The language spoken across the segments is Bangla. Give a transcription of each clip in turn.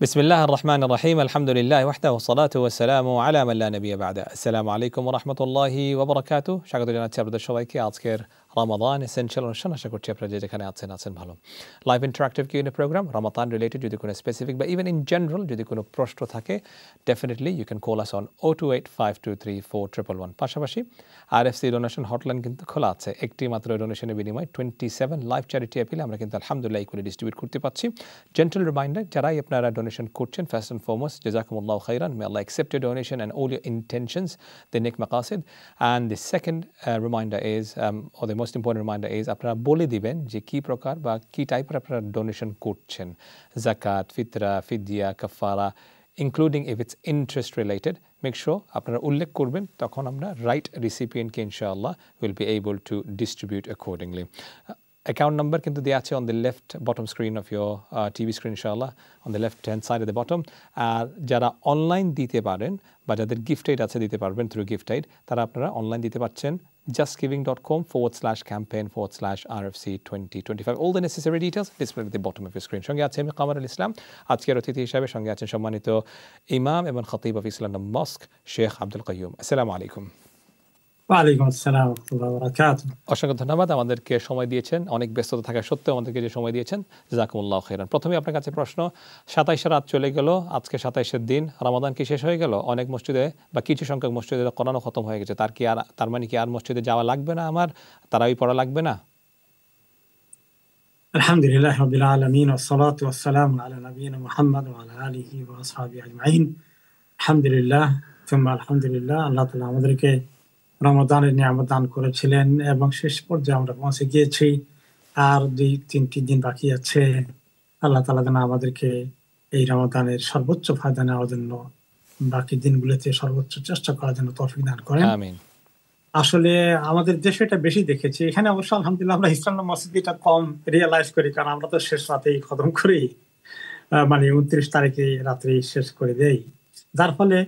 بسم الله الرحمن الرحيم الحمد لله وحده والصلاة والسلام على من لا نبي بعده السلام عليكم ورحمة الله وبركاته স্বাগত জানাচ্ছি আপনাদের সবাইকে আজকের রমাদান এসেনশিয়াল অনুষ্ঠান আশা করছি আপনারা যেখানে আছেন ভালো লাইভ ইন্টারঅ্যাক্টিভ কিউএনএ প্রোগ্রাম রমাদান রিলেটেড যদি কোনো স্পেসিফিক বা ইভেন ইন জেনারেল যদি কোনো প্রশ্ন থাকে definitely you can call us on 028523411 পাশাপাশি আরএফসি ডোনেশন হটলাইন কিন্তু খোলা আছে একটি মাত্র ডোনেশনের বিনিময়ে 27 লাইভ চ্যারিটি অ্যাপিলে আমরা কিন্তু আলহামদুলিল্লাহ করে ডিস্ট্রিবিউট করতে পারছি জেন্টল রিমাইন্ডার যারাই আপনারা ডোনেশন করছেন ফার্স্ট এন্ড ফরমোস্ট জাযাকুমুল্লাহু খাইরান may Allah accept your donation and all your intentions the nek maqasid and the second reminder is or the most important reminder is আপনারা বলে দিবেন যে কি প্রকার বা কি টাইপের আপনারা ডোনেশন করছেন যাকাত ফিতরা ফিদিয়া কাফারা including if it's interest related make sure আপনারা উল্লেখ করবেন তখন আমরা রাইট রিসিপিয়েন্টকে ইনশাআল্লাহ will be able to distribute accordingly account number কিন্তু দেয়া আছে on the left bottom screen of your TV screen inshallah on the left hand side at the bottom আর যারা অনলাইন দিতে পারেন বা যাদের গিফট এইড আছে দিতে পারবেন থ্রু গিফট এইড তারা আপনারা অনলাইন দিতে পারছেন justgiving.com/campaign/RFC2025 all the necessary details displayed at the bottom of your screen সঙ্গে আছে আমি কামারুল ইসলাম আজকের অতিথি হিসেবে সঙ্গে আছেন সম্মানিত ইমাম এবং খতিব অফ ইসলামিক মস্ক শেখ আব্দুল কাইয়ুম আসসালামু আলাইকুম ওয়ালাইকুম আসসালাম ওয়া রাহমাতুল্লাহি ওয়া বারাকাতুহু অসংখ্য ধন্যবাদ আমাদেরকে সময় দিয়েছেন অনেক ব্যস্ততা থাকা সত্ত্বেও আমাদেরকে যে সময় দিয়েছেন জাযাকুমুল্লাহু খাইরান প্রথমে আপনার কাছে প্রশ্ন 27 রাত চলে গেল আজকে 27 এর দিন রমাদান কি শেষ হয়ে গেল অনেক মসজিদে বা কিছু সংখ্যক মসজিদে কোরআনও খতম হয়ে গেছে তার মানে কি আর মসজিদে যাওয়া লাগবে না আমার তারাবি পড়া লাগবে না আলহামদুলিল্লাহ রাব্বিল আলামিন ওয়াস সালাতু ওয়াস সালামু আলা নবিয়িনা মুহাম্মদ ওয়া আলা আলিহি ওয়া আসহাবিহি আজমাইন আলহামদুলিল্লাহ সুম্মা আলহামদুলিল্লাহ আল্লাহ তাআলা আমাদেরকে রমাদানের নিয়ামত দান করেছিলেন এবং শেষ পর্যায়ে আমরা পৌঁছে গিয়েছি আর 2-3 দিন বাকি আছে আল্লাহ তাআলা যেন আমাদেরকে এই রমাদানের সর্বোচ্চ ফায়দা নেওয়ার জন্য বাকি দিনগুলোতে সর্বোচ্চ চেষ্টা করার জন্য তৌফিক দান করেন আমিন আসলে আমাদের দেশে এটা বেশি দেখেছি এখানে অবশ্য আলহামদুলিল্লাহ আমরা ইসলামিক মসজিদটা কম রিয়েলাইজ করি কারণ আমরা তো শেষ রাতেই খতম করি মানে 29 তারিখে রাত্রে শেষ করে দেই যার ফলে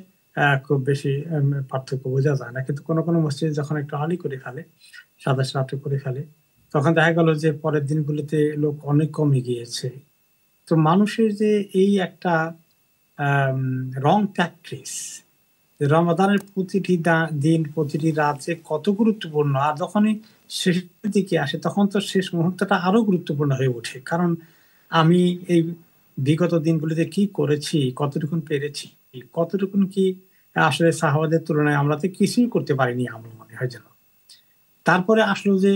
খুব বেশি পার্থক্য বোঝা যায় না কিন্তু কোনো কোনো মসজিদে যখন একটু আর্লি করে ফেলে 27 রাতে করে ফেলে তখন দেখা গেল যে পরের দিনগুলোতে লোক অনেক কমে গিয়েছে তো মানুষের যে এই একটা রং প্র্যাকটিস রমাদানের প্রতিটি দিন প্রতিটি রাত যে কত গুরুত্বপূর্ণ আর যখনই শেষের দিকে আসে তখন তো শেষ মুহূর্তটা আরো গুরুত্বপূর্ণ হয়ে ওঠে কারণ আমি এই বিগত দিনগুলিতে কি করেছি কতটুকুন পেরেছি কতটুকুন কি আসলে সাহাবাদের তুলনায় আমরা তো কিছুই করতে পারিনি আমার মনে হয় যেন তারপরে আসলো যে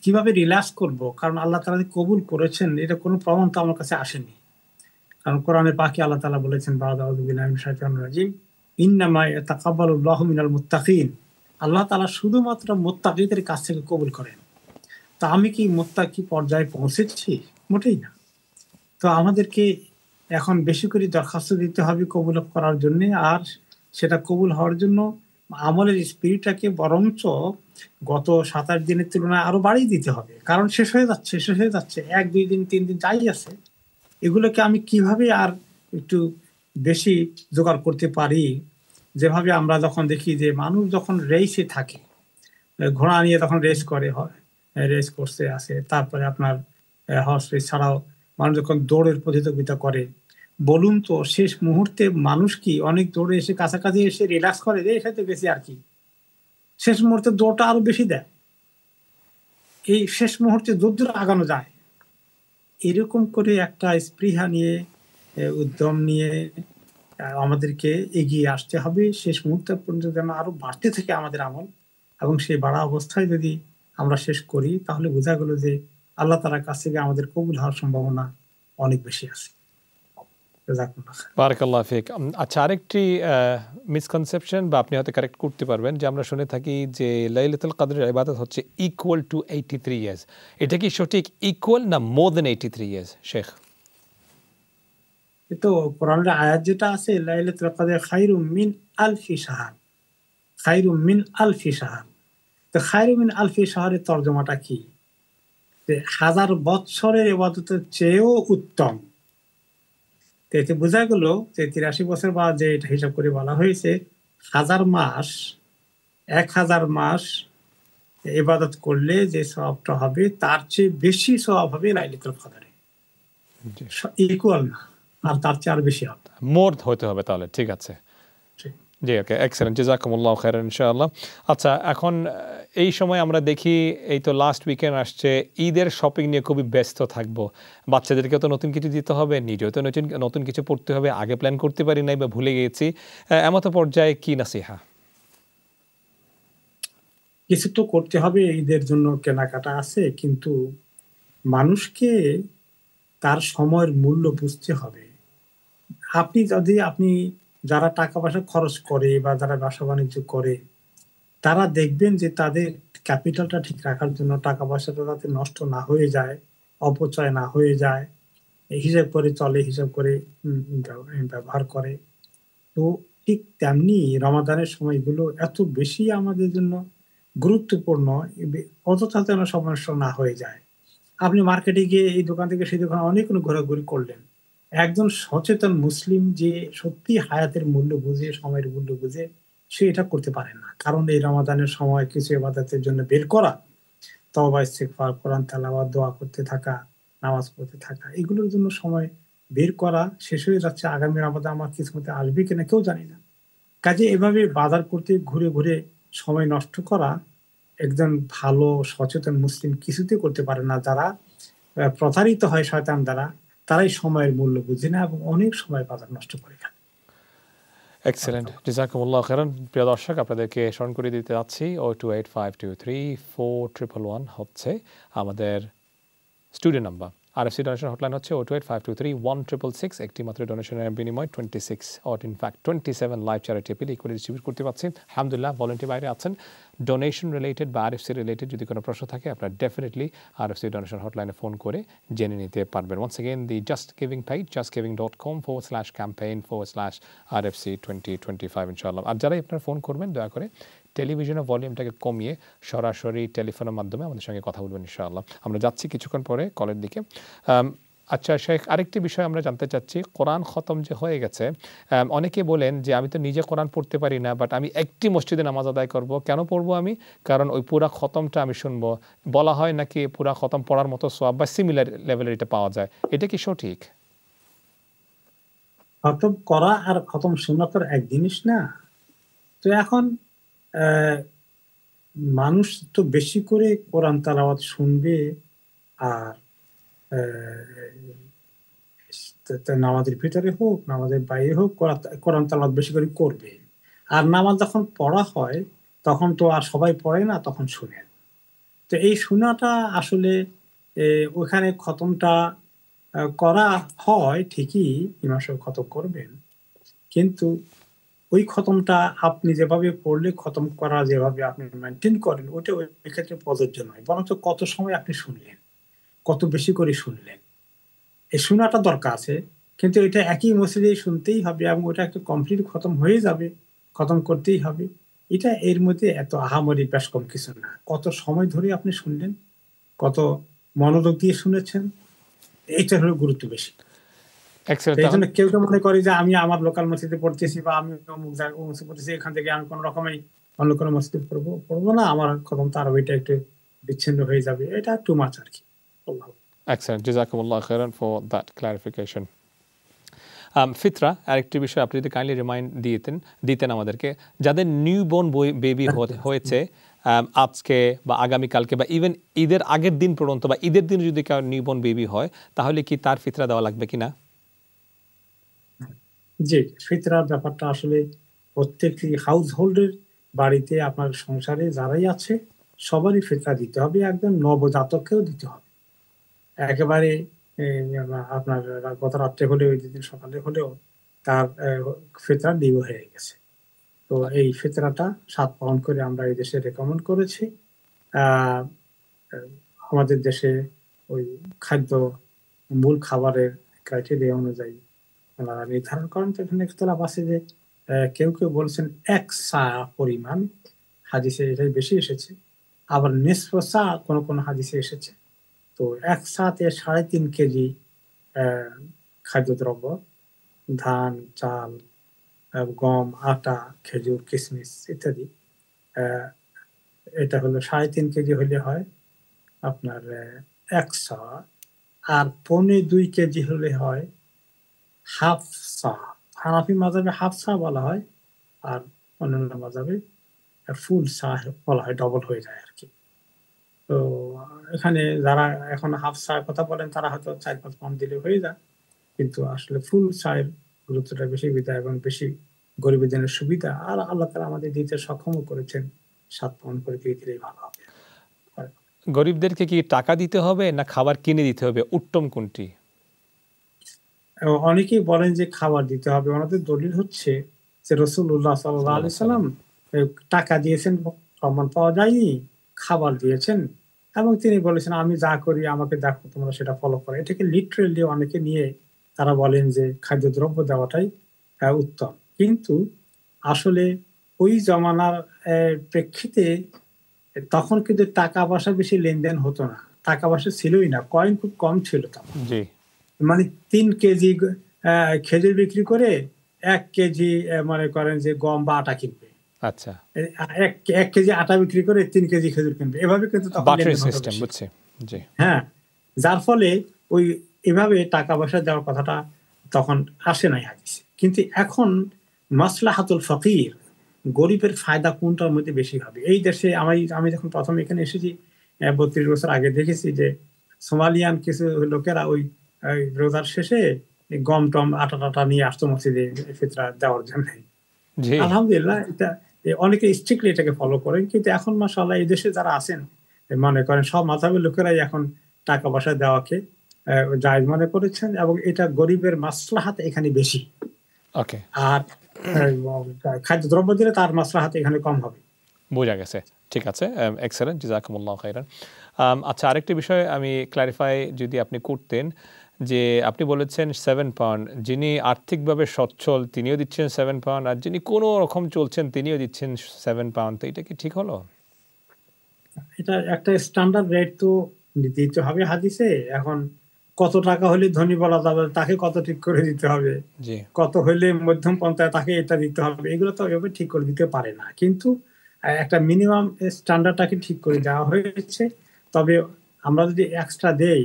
কিভাবে রিল্যাক্স করব কারণ আল্লাহ তাআলা কবুল করেছেন এটা কোনো প্রমাণ তো আমার কাছে আসেনি কারণ কোরআনে পাকে আল্লাহ তাআলা বলেছেন আউযু বিল্লাহি মিনাশ শাইতানির রাজিম ইন্নামা ইয়াতাকাব্বালুল্লাহু মিনাল মুত্তাকিন আল্লাহ তাআলা শুধুমাত্র মুত্তাকিদের কাছ থেকে কবুল করেন তা আমি কি মুত্তাকি পর্যায়ে পৌঁছেছি মোটেই না তো আমাদেরকে এখন বেশি করে দরখাস্ত দিতে হবে কবুল করার জন্য আর সেটা কবুল হওয়ার জন্য আমলের স্পিরিটটাকে বরঞ্চ গত 27 দিনের তুলনায় আরো বাড়িয়ে দিতে হবে কারণ শেষ হয়ে যাচ্ছে 1-2 দিন 3 দিন যাই আছে এগুলোকে আমি কিভাবে আর একটু বেশি জোগাড় করতে পারি যেভাবে আমরা যখন দেখি যে মানুষ যখন রেসে থাকে ঘোড়া নিয়ে তখন রেস করতে আসে তারপরে আপনার হর্স রেস ছাড়াও মানুষ যখন দৌড়ের প্রতিযোগিতা করে বলুন তো শেষ মুহূর্তে মানুষ কি অনেক দৌড়ে এসে কাছাকাছি এসে রিল্যাক্স করে দেয় এর বেশি আর কি শেষ মুহূর্তে দৌড়টা আরো বেশি দেয় এই শেষ মুহূর্তে যদ্দূর আগানো যায় এরকম করে একটা স্পৃহা নিয়ে উদ্যম নিয়ে আমাদেরকে এগিয়ে আসতে হবে শেষ মুহূর্তে পর্যন্ত যেন আরো বাড়তে থাকে আমাদের আমল এবং সেই বাড়া অবস্থায় যদি আমরা শেষ করি তাহলে বোঝা গেল যে আল্লাহ তাআলার কাছ থেকে আমাদের কবুল হওয়ার সম্ভাবনা অনেক বেশি আছে বারাকাল্লাহু ফিক আচ্ছা আরেকটি মিসকনসেপশন বা আপনি হয়তো কারেক্ট করতে পারবেন যে আমরা শুনে থাকি যে লাইলাতুল কদরের ইবাদত হচ্ছে ইকুয়াল টু 83 ইয়ার্স এটা কি সঠিক ইকুয়াল না মোর দ্যান 83 ইয়ার্স শেখ তো কোরআনের আয়াত যেটা আছে লাইলাতুল কদর খায়রুম মিন আলফি শাহর তো খায়রুম মিন আলফি শাহরের তরজমাটা কি যে 1000 বছরের ইবাদতের চেয়েও উত্তম এতে বোঝা গেল যে 83 বছর বা যে এটা হিসাব করে বলা হয়েছে 1000 মাস ইবাদত করলে যে সওয়াবটা হবে তার চেয়ে বেশি সওয়াব হবে লাইলাতুল কদরে ইকুয়াল না আর তার চেয়ে আর বেশি হবে। মোর হতে হবে তাহলে, ঠিক আছে। জি। জি, ওকে, এক্সেলেন্ট, জাযাকুমুল্লাহ খাইরান ইনশাআল্লাহ। আচ্ছা, এখন এই সময় আমরা দেখি এই তো লাস্ট উইকেন্ড আসছে, ঈদের শপিং নিয়ে খুবই ব্যস্ত থাকবো। বাচ্চাদেরকে তো নতুন কিছু দিতে হবে, নিজেও তো নতুন কিছু পড়তে হবে, আগে প্ল্যান করতে পারি নাই বা ভুলে গিয়েছি। এমত পর্যায়ে কি নাসিহা? কিছু তো করতে হবে, ঈদের জন্য কেনাকাটা আছে, কিন্তু মানুষকে তার সময়ের মূল্য বুঝতে হবে। আপনি যারা টাকা পয়সা খরচ করে বা যারা ব্যবসা বাণিজ্য করে, তারা দেখবেন যে তাদের ক্যাপিটালটা ঠিক রাখার জন্য টাকা পয়সাটা যাতে নষ্ট না হয়ে যায়, অপচয় না হয়ে যায়, হিসাব করে চলে, হিসাব করে ব্যবহার করে। তো ঠিক তেমনি রমাদানের সময়গুলো এত বেশি আমাদের জন্য গুরুত্বপূর্ণ, অযথা যেন সমস্যা না হয়ে যায়। আপনি মার্কেটে গিয়ে এই দোকান থেকে সেই দোকানে অনেকগুলো ঘোরাঘুরি করলেন। একজন সচেতন মুসলিম যে সত্যি হায়াতের মূল্য বুঝে, সময়ের মূল্য বুঝে, সে এটা করতে পারে না। কারণ এই রমাদানের সময় কিছু ইবাদতের জন্য বের করা, তওবা ইস্তিগফার, কোরআন তেলাওয়াত, দোয়া করতে থাকা, নামাজ পড়তে থাকা, এগুলোর জন্য সময় বের করা শেষ হয়ে যাচ্ছে। আগামী রমাদান আমার কিসমতে আসবে কিনা কেউ জানি না। কাজে এভাবে বাজার করতে ঘুরে ঘুরে সময় নষ্ট করা একজন ভালো সচেতন মুসলিম কিছুতে করতে পারে না। যারা প্রতারিত হয় শয়তান দ্বারা, তারাই সময়ের মূল্য বুঝে না এবং অনেক সময় বাজার নষ্ট করে ফেলে। এক্সেলেন্ট, জাযাকুমুল্লাহ খাইরান। প্রিয় দর্শক, আপনাদেরকে স্মরণ করে দিতে যাচ্ছি 028523411 হচ্ছে আমাদের studio number. RFC donation hotline হচ্ছে 028523166। একটি মাত্র ডোনেশনের বিনিময় 26 in fact 27 live charity appeal equally distribute করতে পারছি। আলহামদুলিল্লাহ, ভলেন্টিয়ার বাইরে আছেন। ডোনেশন রিলেটেড বা RFC রিলেটেড যদি কোনো প্রশ্ন থাকে, আপনার ডেফিনেটলি RFC ডোনেশন হটলাইনে ফোন করে জেনে নিতে পারবেন। ওয়ান্স এগেইন দি জাস্ট গিভিং পেজ, justgiving.com/campaign/RFC 2025 ইনশাআল্লাহ। আর যারাই আপনার ফোন করবেন, দয়া করে টেলিভিশনের ভলিউমটাকে কমিয়ে সরাসরি টেলিফোনের মাধ্যমে আমাদের সঙ্গে কথা বলবেন ইনশাআল্লাহ। আমরা যাচ্ছি কিছুক্ষণ পরে কলের দিকে। আচ্ছা শেখ, আরেকটি বিষয় আমরা জানতে চাচ্ছি, কোরআন খতম যে হয়ে গেছে, অনেকে বলেন যে আমি তো নিজে কোরআন পড়তে পারি না, বাট আমি একটি মসজিদে নামাজ আদায় করব। কেন পড়বো আমি? কারণ ওই পুরা খতমটা আমি শুনবো। বলা হয় নাকি পুরা খতম পড়ার মতো সওয়াব বা সিমিলার লেভেলের এটা পাওয়া যায়। এটা কি সঠিক? খতম করা আর খতম শোনা তো এক জিনিস না। তো এখন মানুষ তো বেশি করে কোরআন তেলাওয়াত শুনবে, আর নামাজের ভিতরে হোক, নামাজের বাইরে হোক, কোরআন তেলাওয়াত বেশি করে করবে। আর নামাজ যখন পড়া হয়, তখন তো আর সবাই পড়ে না, তখন শুনে। তো এই শোনাটা আসলে ওখানে খতমটা করা হয় ঠিকই, ইমাম সাহেব খতম করবেন, কিন্তু ওই খতমটা আপনি যেভাবে পড়লে খতম করা যেভাবে আপনি মেনটেন করেন, ওটা ওই ক্ষেত্রে প্রযোজ্য নয়। বরঞ্চ কত সময় আপনি শুনলেন, কত বেশি করে শুনলেন, এই শোনাটা দরকার আছে। কিন্তু এটা একই মসজিদে শুনতেই হবে এবং ওটা একটা কমপ্লিট খতম হয়ে যাবে, খতম করতেই হবে। এটা এর মধ্যে এত আহামরি বেশ কম কিছু না। কত সময় ধরে আপনি শুনলেন, কত মনোযোগ দিয়ে শুনেছেন, এইটা হলো গুরুত্ব বেশি। এই জন্য কেউ কেউ মনে করে যে আমি আমার লোকাল মসজিদে পড়তেছি বা আমি অমুক জায়গায় মসজিদে পড়তেছি, এখান থেকে আমি কোনো রকমই অন্য কোনো মসজিদে পড়বো না, আমার খতম তার ওইটা একটু বিচ্ছিন্ন হয়ে যাবে। এটা টু মাচ আর কি। Excellent. Jazakumullah khairan for that clarification. ফিতরা আরেকটি বিষয় আপনি যদি কাইন্ডলি রিমাইন্ড দিতেন আমাদেরকে, যাদের নিউবর্ন বেবি হয়েছে আজকে বা আগামীকালকে বা ইভেন ঈদের আগের দিন পর্যন্ত বা ঈদের দিন যদি কারো নিউবর্ন বেবি হয়, তাহলে কি তার ফিতরা দেওয়া লাগবে কিনা? জি, ফিতরার ব্যাপারটা আসলে প্রত্যেকটি হাউস হোল্ডের বাড়িতে, আপনার সংসারে যারাই আছে সবারই ফিতরা দিতে হবে, একদম নবজাতককেও দিতে হবে। একেবারে আপনার গত রাত্রে হলেও, ওই দিন সকালে হলেও তার ফিতরা ডিউ হয়ে গেছে। তো এই ফিতরাটা 7 পাউন্ড করে আমরা এই দেশে রেকমেন্ড করেছি। আমাদের দেশে ওই খাদ্য, মূল খাবারের ক্রাইটেরিয়া অনুযায়ী ওনারা নির্ধারণ করেন। তো এখানে ইখতিলাফ আছে যে কেউ কেউ বলছেন 1 সা পরিমাণ, হাদিসে এটাই বেশি এসেছে। আবার নিসফ সা কোন কোন হাদিসে এসেছে। তো 1 সাতে 3.5 কেজি খাদ্যদ্রব্য, ধান, চাল, গম, আটা, খেজুর, কিশমিশ ইত্যাদি, এটা হলো 3.5 কেজি হলে হয় আপনার 1 সা। আর 1.25 কেজি হলে হয় হাফসা, হানাফি মাযহাবে হাফসা বলা হয়, আর অন্যান্য মাযহাবে ফুল সা বলা হয়, ডবল হয়ে যায় আর কি। তো এখানে যারা এখন হাফসার কথা বলেন তারা হয়তো 4-5 পাউন্ড দিলে হয়ে যায়, কিন্তু আসলে ফুল চায়ের গুরুত্বটা বেশি বিধায় এবং বেশি গরিবের জন্য সুবিধা, আর আল্লাহ তাআলা আমাদের দিতে সক্ষমও করেছেন, 7 পাউন্ড করে দিয়ে দিলেই ভালো হবে। গরিবদেরকে কি টাকা দিতে হবে না খাবার কিনে দিতে হবে, উত্তম কোনটি? অনেকেই বলেন যে খাবার দিতে হবে। ওনাদের দলিল হচ্ছে যে রাসূলুল্লাহ সাল্লাল্লাহু আলাইহি সাল্লাম টাকা দিয়েছেন, প্রমাণ পাওয়া যায়নি, খাবার দিয়েছেন এবং তিনি বলেছেন আমি যা করি আমাকে দেখো তোমরা সেটা ফলো করো। এটাকে লিটারেলি অনেকে নিয়ে তারা বলেন যে খাদ্যদ্রব্য দেওয়াটাই উত্তম। কিন্তু আসলে ওই জমানার প্রেক্ষিতে তখন কিন্তু টাকা পয়সা বেশি লেনদেন হতো না, টাকা পয়সা ছিলই না, কয়েন খুব কম ছিল তখন। জি, মানে 3 কেজি খেজুর বিক্রি করে 1 কেজি মনে করেন যে গম বা আটা কিনবে। আচ্ছা, 1 কেজি আটা বিক্রি করে 3 কেজি খেজুর কিনবে, এভাবে কিন্তু তখন বাটারি লেনদেন হতো সিস্টেম, বেশি। বুঝছি। জি, হ্যাঁ, যার ফলে ওই এভাবে টাকা পয়সা দেওয়ার কথাটা তখন আসে নাই হাদিসে। কিন্তু এখন মাসলাহাতুল ফকির, গরিবের ফায়দা কোনটার মধ্যে বেশি হবে? এই দেশে আমি যখন প্রথম এখানে এসেছি 32 বছর আগে, দেখেছি যে সোমালিয়ান কিছু লোকেরা ওই রোজার শেষে গম টম আটা টাটা নিয়ে আসতো মসজিদে ফিতরা দেওয়ার জন্য। জি, আলহামদুলিল্লাহ, এটা অনেকে স্ট্রিক্টলি এটাকে ফলো করেন, কিন্তু এখন মাশাআল্লাহ এই দেশে যারা আছেন মনে করেন সব মাযহাবের লোকেরাই এখন টাকা পয়সা দেওয়াকে জায়েজ মনে করেছেন, এবং এটা গরিবের মাসলাহাত এখানে বেশি। ওকে, আর খাদ্যদ্রব্য দিলে তার মাসলাহাত এখানে কম হবে। বোঝা গেছে। ঠিক আছে, এক্সেলেন্ট, জাযাকুমুল্লাহু খাইরান। আচ্ছা, আরেকটি বিষয় আমি ক্লারিফাই যদি আপনি করতেন, যে আপনি বলেছেন 7 পাউন্ড, যিনি আর্থিকভাবে সচ্ছল তিনিও দিচ্ছেন 7 পাউন্ড, আর যিনি কোনো রকম চলছেন তিনিও দিচ্ছেন 7 পাউন্ড, তো এটা কি ঠিক হলো? এটা একটা স্ট্যান্ডার্ড রেট তো দিতে হবে হাদিসে। এখন কত টাকা হলে ধনী বলা যাবে, তাকে কত ঠিক করে দিতে হবে, জি, কত হইলে মধ্যম পন্থায় তাকে এটা দিতে হবে, এগুলো তো এভাবে ঠিক করে দিতে পারে না। কিন্তু একটা মিনিমাম স্ট্যান্ডার্ডটাকে ঠিক করে দেওয়া হয়েছে। তবে আমরা যদি এক্সট্রা দেই,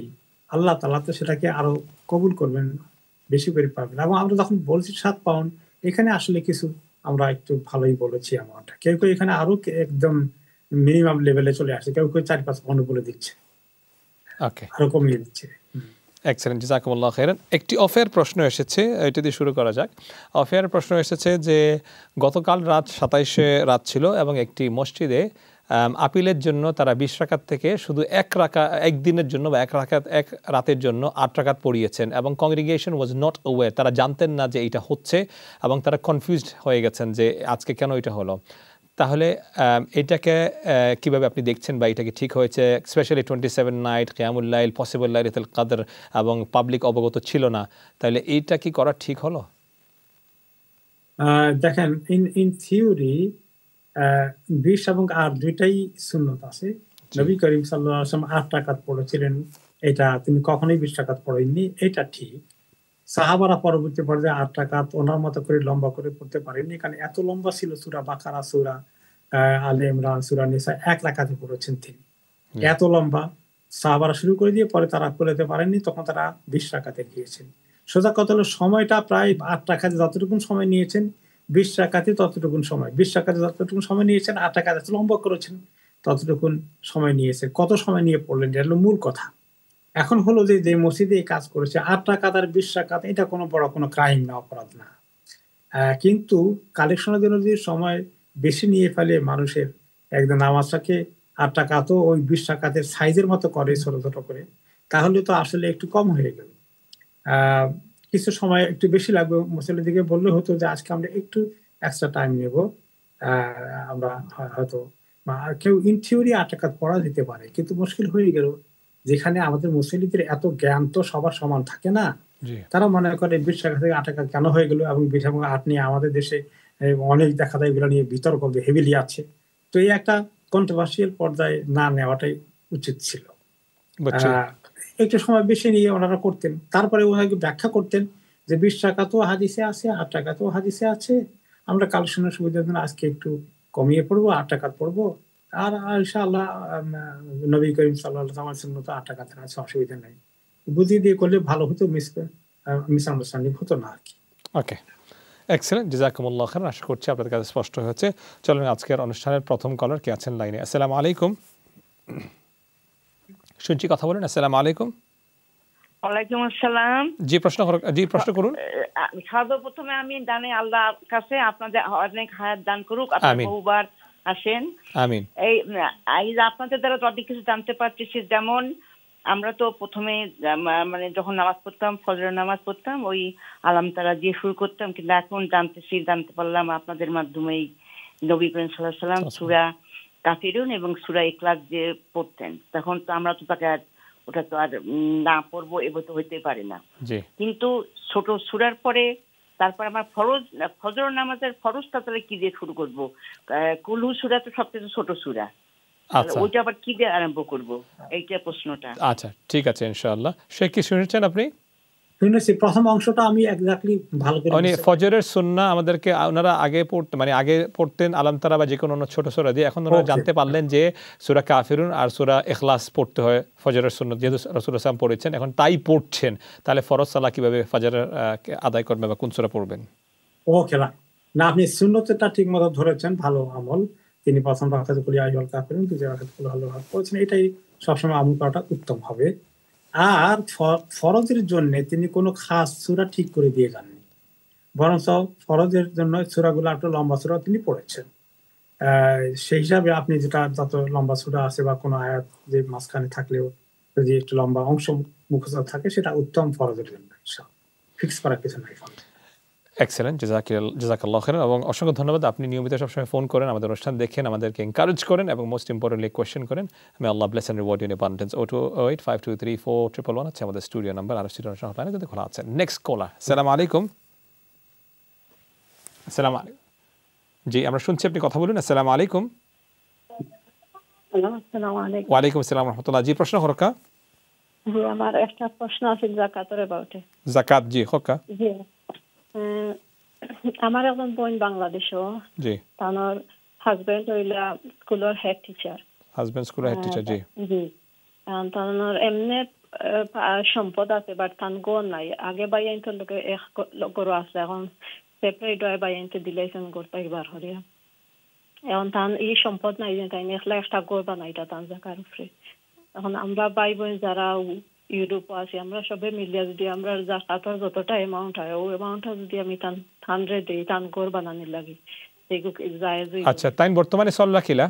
আল্লাহ তাআলা তো সেটাকে আরো কবুল করবেন, বেশি করে পাবেন। এবং আমরা যখন বলছি 7 পাউন্ড, এখানে আসলে কিছু আমরা একটু ভালোই বলেছি অ্যামাউন্টটা। কেউ কেউ এখানে আরো একদম মিনিমাম লেভেলে চলে আসছে, কেউ কেউ 4-5 পাউন্ড বলে দিচ্ছে, ওকে, আরো কমিয়ে দিচ্ছে। এক্সেলেন্ট, জাযাকুমুল্লাহু খাইরান। একটি অফেয়ার প্রশ্ন এসেছে, এটা দিয়ে শুরু করা যাক। অফেয়ার প্রশ্ন এসেছে যে গতকাল রাত 27শে রাত ছিল এবং একটি মসজিদে আপিলের জন্য তারা 20 রাকাত থেকে শুধু এক দিনের জন্য বা এক রাতের জন্য 8 রাকাত পড়িয়েছেন এবং কংগ্রিগেশন ওয়াজ নট অ্যাওয়্যার, তারা জানতেন না যে এটা হচ্ছে এবং তারা কনফিউজড হয়ে গেছেন যে আজকে কেন এটা হলো। তাহলে এটাকে কিভাবে আপনি দেখছেন, বা এটা কি ঠিক হয়েছে? স্পেশালি 27 নাইট, কিয়ামুল লাইল, পসিবল লাইলাতুল কদর, এবং পাবলিক অবগত ছিল না, তাহলে এইটা কি করা ঠিক হলো? দেখেন, ইন থিওরি 20 এবং 8 দুইটাই সুন্নত আছে। জি, নবী করিম সাল্লাল্লাহু আলাইহি ওয়াসাল্লাম 8 রাকাত পড়েছিলেন, এটা তিনি কখনোই 20 রাকাত পড়েননি, এটা ঠিক। সাহাবারা পরবর্তী পর্যায়ে 8 রাকাত ওনার মতো করে লম্বা করে পড়তে পারেননি, কারণ এত লম্বা ছিল সূরা বাকারা, সূরা আলে ইমরান, সূরা নিসা 1 রাকাতে পড়েছেন তিনি। জি, এত লম্বা সাহাবারা শুরু করে দিয়ে পরে তারা করতে পারেননি, তখন তারা 20 রাকাতে গিয়েছেন। সোজা কথা হলো সময়টা প্রায় 8 রাকাতে যতটুকুন সময় নিয়েছেন 20 রাকাতে ততটুকুন সময়, 20 রাকাতে যতটুকুন সময় নিয়েছেন 8 রাকাতে লম্বা করেছেন ততটুকুন সময় নিয়েছে। কত সময় নিয়ে পড়লেন এটা হলো মূল কথা। এখন হলো যে মসজিদে এই কাজ করেছে 8 রাকাত আর 20 রাকাত, এটা কোনো বড় কোনো ক্রাইম না, অপরাধ না। কিন্তু কালেকশনের জন্য যদি সময় বেশি নিয়ে ফেলে মানুষের, একদম নামাজটাকে 8 রাকাতও ওই 20 রাকাতের সাইজের মতো করে ছোট ছোট করে, তাহলে তো আসলে একটু কম হয়ে গেল। আহ কিছু সময় একটু বেশি লাগবে, মুসল্লিদেরকে বললে হতো যে আজকে আমরা একটু এক্সট্রা টাইম নেব। আমরা হয়তো কেউ ইন থিওরি 8 রাকাত পড়া দিতে পারে, কিন্তু মুশকিল হয়ে গেল যেখানে আমাদের মুসল্লিদের এত জ্ঞান তো সবার সমান থাকে না। জি, তারা মনে করে 20 টাকা থেকে 8 টাকা কেন হয়ে গেল, এবং 20 এবং 8 নিয়ে আমাদের দেশে অনেক দেখা যায় এগুলো নিয়ে বিতর্ক হেভিলি আছে। তো এই একটা কন্ট্রোভার্সিয়াল পর্যায়ে না নেওয়াটাই উচিত ছিল। বুঝছি। আহ একটু সময় বেশি নিয়ে ওনারা করতেন, তারপরে ওনাকে ব্যাখ্যা করতেন যে 20 টাকা তো হাদিসে আছে, 8 টাকা তো হাদিসে আছে, আমরা কালেকশনের সুবিধার জন্য আজকে একটু কমিয়ে পড়বো, 8 টাকা পড়বো। আর ইনশাআল্লাহ নবী করিম সাল্লাল্লাহু আলাইহি ওয়াসাল্লাম তো 8 টাকা আছে, অসুবিধা নাই। বুঝিয়ে দিয়ে করলে ভালো হতো, মিস মিসআন্ডারস্ট্যান্ডিং হতো না আর কি। ওকে, এক্সেলেন্ট, জাযাকুমুল্লাহ খাইরান। আশা করছি আপনাদের কাছে স্পষ্ট হয়েছে। চলুন আজকের অনুষ্ঠানের প্রথম কলার কে আছেন লাইনে। আসসালামু আলাইকুম, শুনছি, কথা বলুন। আসসালামু আলাইকুম। ওয়ালাইকুম আসসালাম। জি প্রশ্ন করুন। সর্বপ্রথমে আমি জানি আল্লাহ কাছে আপনাদের অনেক হায়াত দান করুক, আপনি বহুবার আসেন। আমিন। এই আপনাদের দ্বারা অনেক কিছু জানতে পারছি, যেমন আমরা তো প্রথমে মানে যখন নামাজ পড়তাম, ফজরের নামাজ পড়তাম, ওই আলাম তারা দিয়ে শুরু করতাম, কিন্তু এখন জানতে পারলাম আপনাদের মাধ্যমেই নবী করিম সাল্লাল্লাহু আলাইহি ওয়াসাল্লাম সূরা কাফিরুন এবং সূরা ইখলাস যে পড়তেন, তখন তো আমরা তো তাকে ওটা তো আর না পড়বো এবার তো হইতে পারে না। কিন্তু ছোট সূরার পরে তারপর আমার ফজর নামাজের ফরজটা তাহলে কি দিয়ে শুরু করবো? কুলহু সূরা তো সবচেয়ে ছোট সূরা, ওইটা আবার কি দিয়ে আরম্ভ করবো? এইটা প্রশ্নটা। আচ্ছা, ঠিক আছে, ইনশাআল্লাহ। সে কি শুনেছেন আপনি? শুনেছি, প্রথম অংশটা আমি এক্স্যাক্টলি ভালো করে। মানে ফজরের সুন্নাহ আমাদেরকে ওনারা আগে পড়তেন আলাম তারা বা যে কোনো ছোট সূরা দিয়ে। এখন ওনারা জানতে পারলেন যে সূরা কাফিরুন আর সূরা ইখলাস পড়তে হয় ফজরের সুন্নাত, যেহেতু রাসূল সাল্লাল্লাহু আলাইহি ওয়াসাল্লাম পড়েছেন, এখন তাই পড়ছেন। তাহলে ফরজ সালাত কিভাবে ফজরের আদায় করবেন বা কোন সূরা পড়বেন? ওকে, না আপনি সুন্নতটা ঠিকমতো ধরেছেন, ভালো আমল। তিনি প্রথম রাকাতে কুল ইয়া আইয়ুহাল কাফিরুন, দ্বিতীয় রাকাতে কুল আল্লাহু আহাদ পড়েছেন, এটাই সবসময় আমল করাটা উত্তম হবে। আর ফরজের জন্য তিনি কোনো খাস সূরা ঠিক করে দিয়ে যাননি, বরং ফরজের জন্য সূরাগুলো একটু লম্বা সূরা তিনি পড়েছেন। সেই হিসাবে আপনি যেটা যত লম্বা সূরা আছে বা কোনো আয়াত যে মাঝখানে থাকলেও যদি একটু লম্বা অংশ মুখস্থ থাকে, সেটা উত্তম ফরজের জন্য। ফিক্স করার কিছু নাই। এক্সেলেন্ট, জাযাকাল্লাহ খাইরান। এবং অসংখ্য ধন্যবাদ। আপনি নিয়মিত সবসময় ফোন করেন, আমাদের অনুষ্ঠান দেখেন, আমাদেরকে এনকারেজ করেন এবং মোস্ট ইম্পর্টেন্টলি কোয়েশ্চেন করেন। আমি Allah bless and reward you in abundance. 0208523411 আছে আমাদের স্টুডিও নাম্বার, আর স্টুডিও হটলাইনে যদি খোলা আছে। Next caller. আসসালামু আলাইকুম। আসসালামু আলাইকুম। জি, আমরা শুনছি, আপনি কথা বলুন। আসসালামু আলাইকুম। আসসালামু আলাইকুম। ওয়ালাইকুম আসসালাম ওয়া রাহমাতুল্লাহ। জি, প্রশ্ন হরকা। জি, আমার একটা প্রশ্ন আছে যাকাতের ব্যাপারে। যাকাত, জি হরকা। জি, আমার একজন বোন বাংলাদেশও। জি। তার হাজবেন্ড হইলা স্কুলের হেড টিচার। হাজবেন্ড স্কুলের হেড টিচার, জি। জি, তার এমনি সম্পদ আছে, বাট তান গো নাই। আগে বাইয়াইতে লোকে এক গরু আছে, এখন সেপারেট হয় বাইয়াইতে দিলাইছেন করতে একবার হরিয়া। এখন তান এই সম্পদ নাই যে তাই একলা একটা গড় বানাইটা তান জাকার উপরে। এখন আমরা ভাই বোন যারা ইউরোপ আছি, আমরা সবে মিলিয়ে যদি আমরা জাকাতের যতটা অ্যামাউন্ট হয়, ওই অ্যামাউন্টটা যদি আমি তান দিই, তান গড় বানানোর লাগি, আচ্ছা, তাই বর্তমানে চল রাখিলা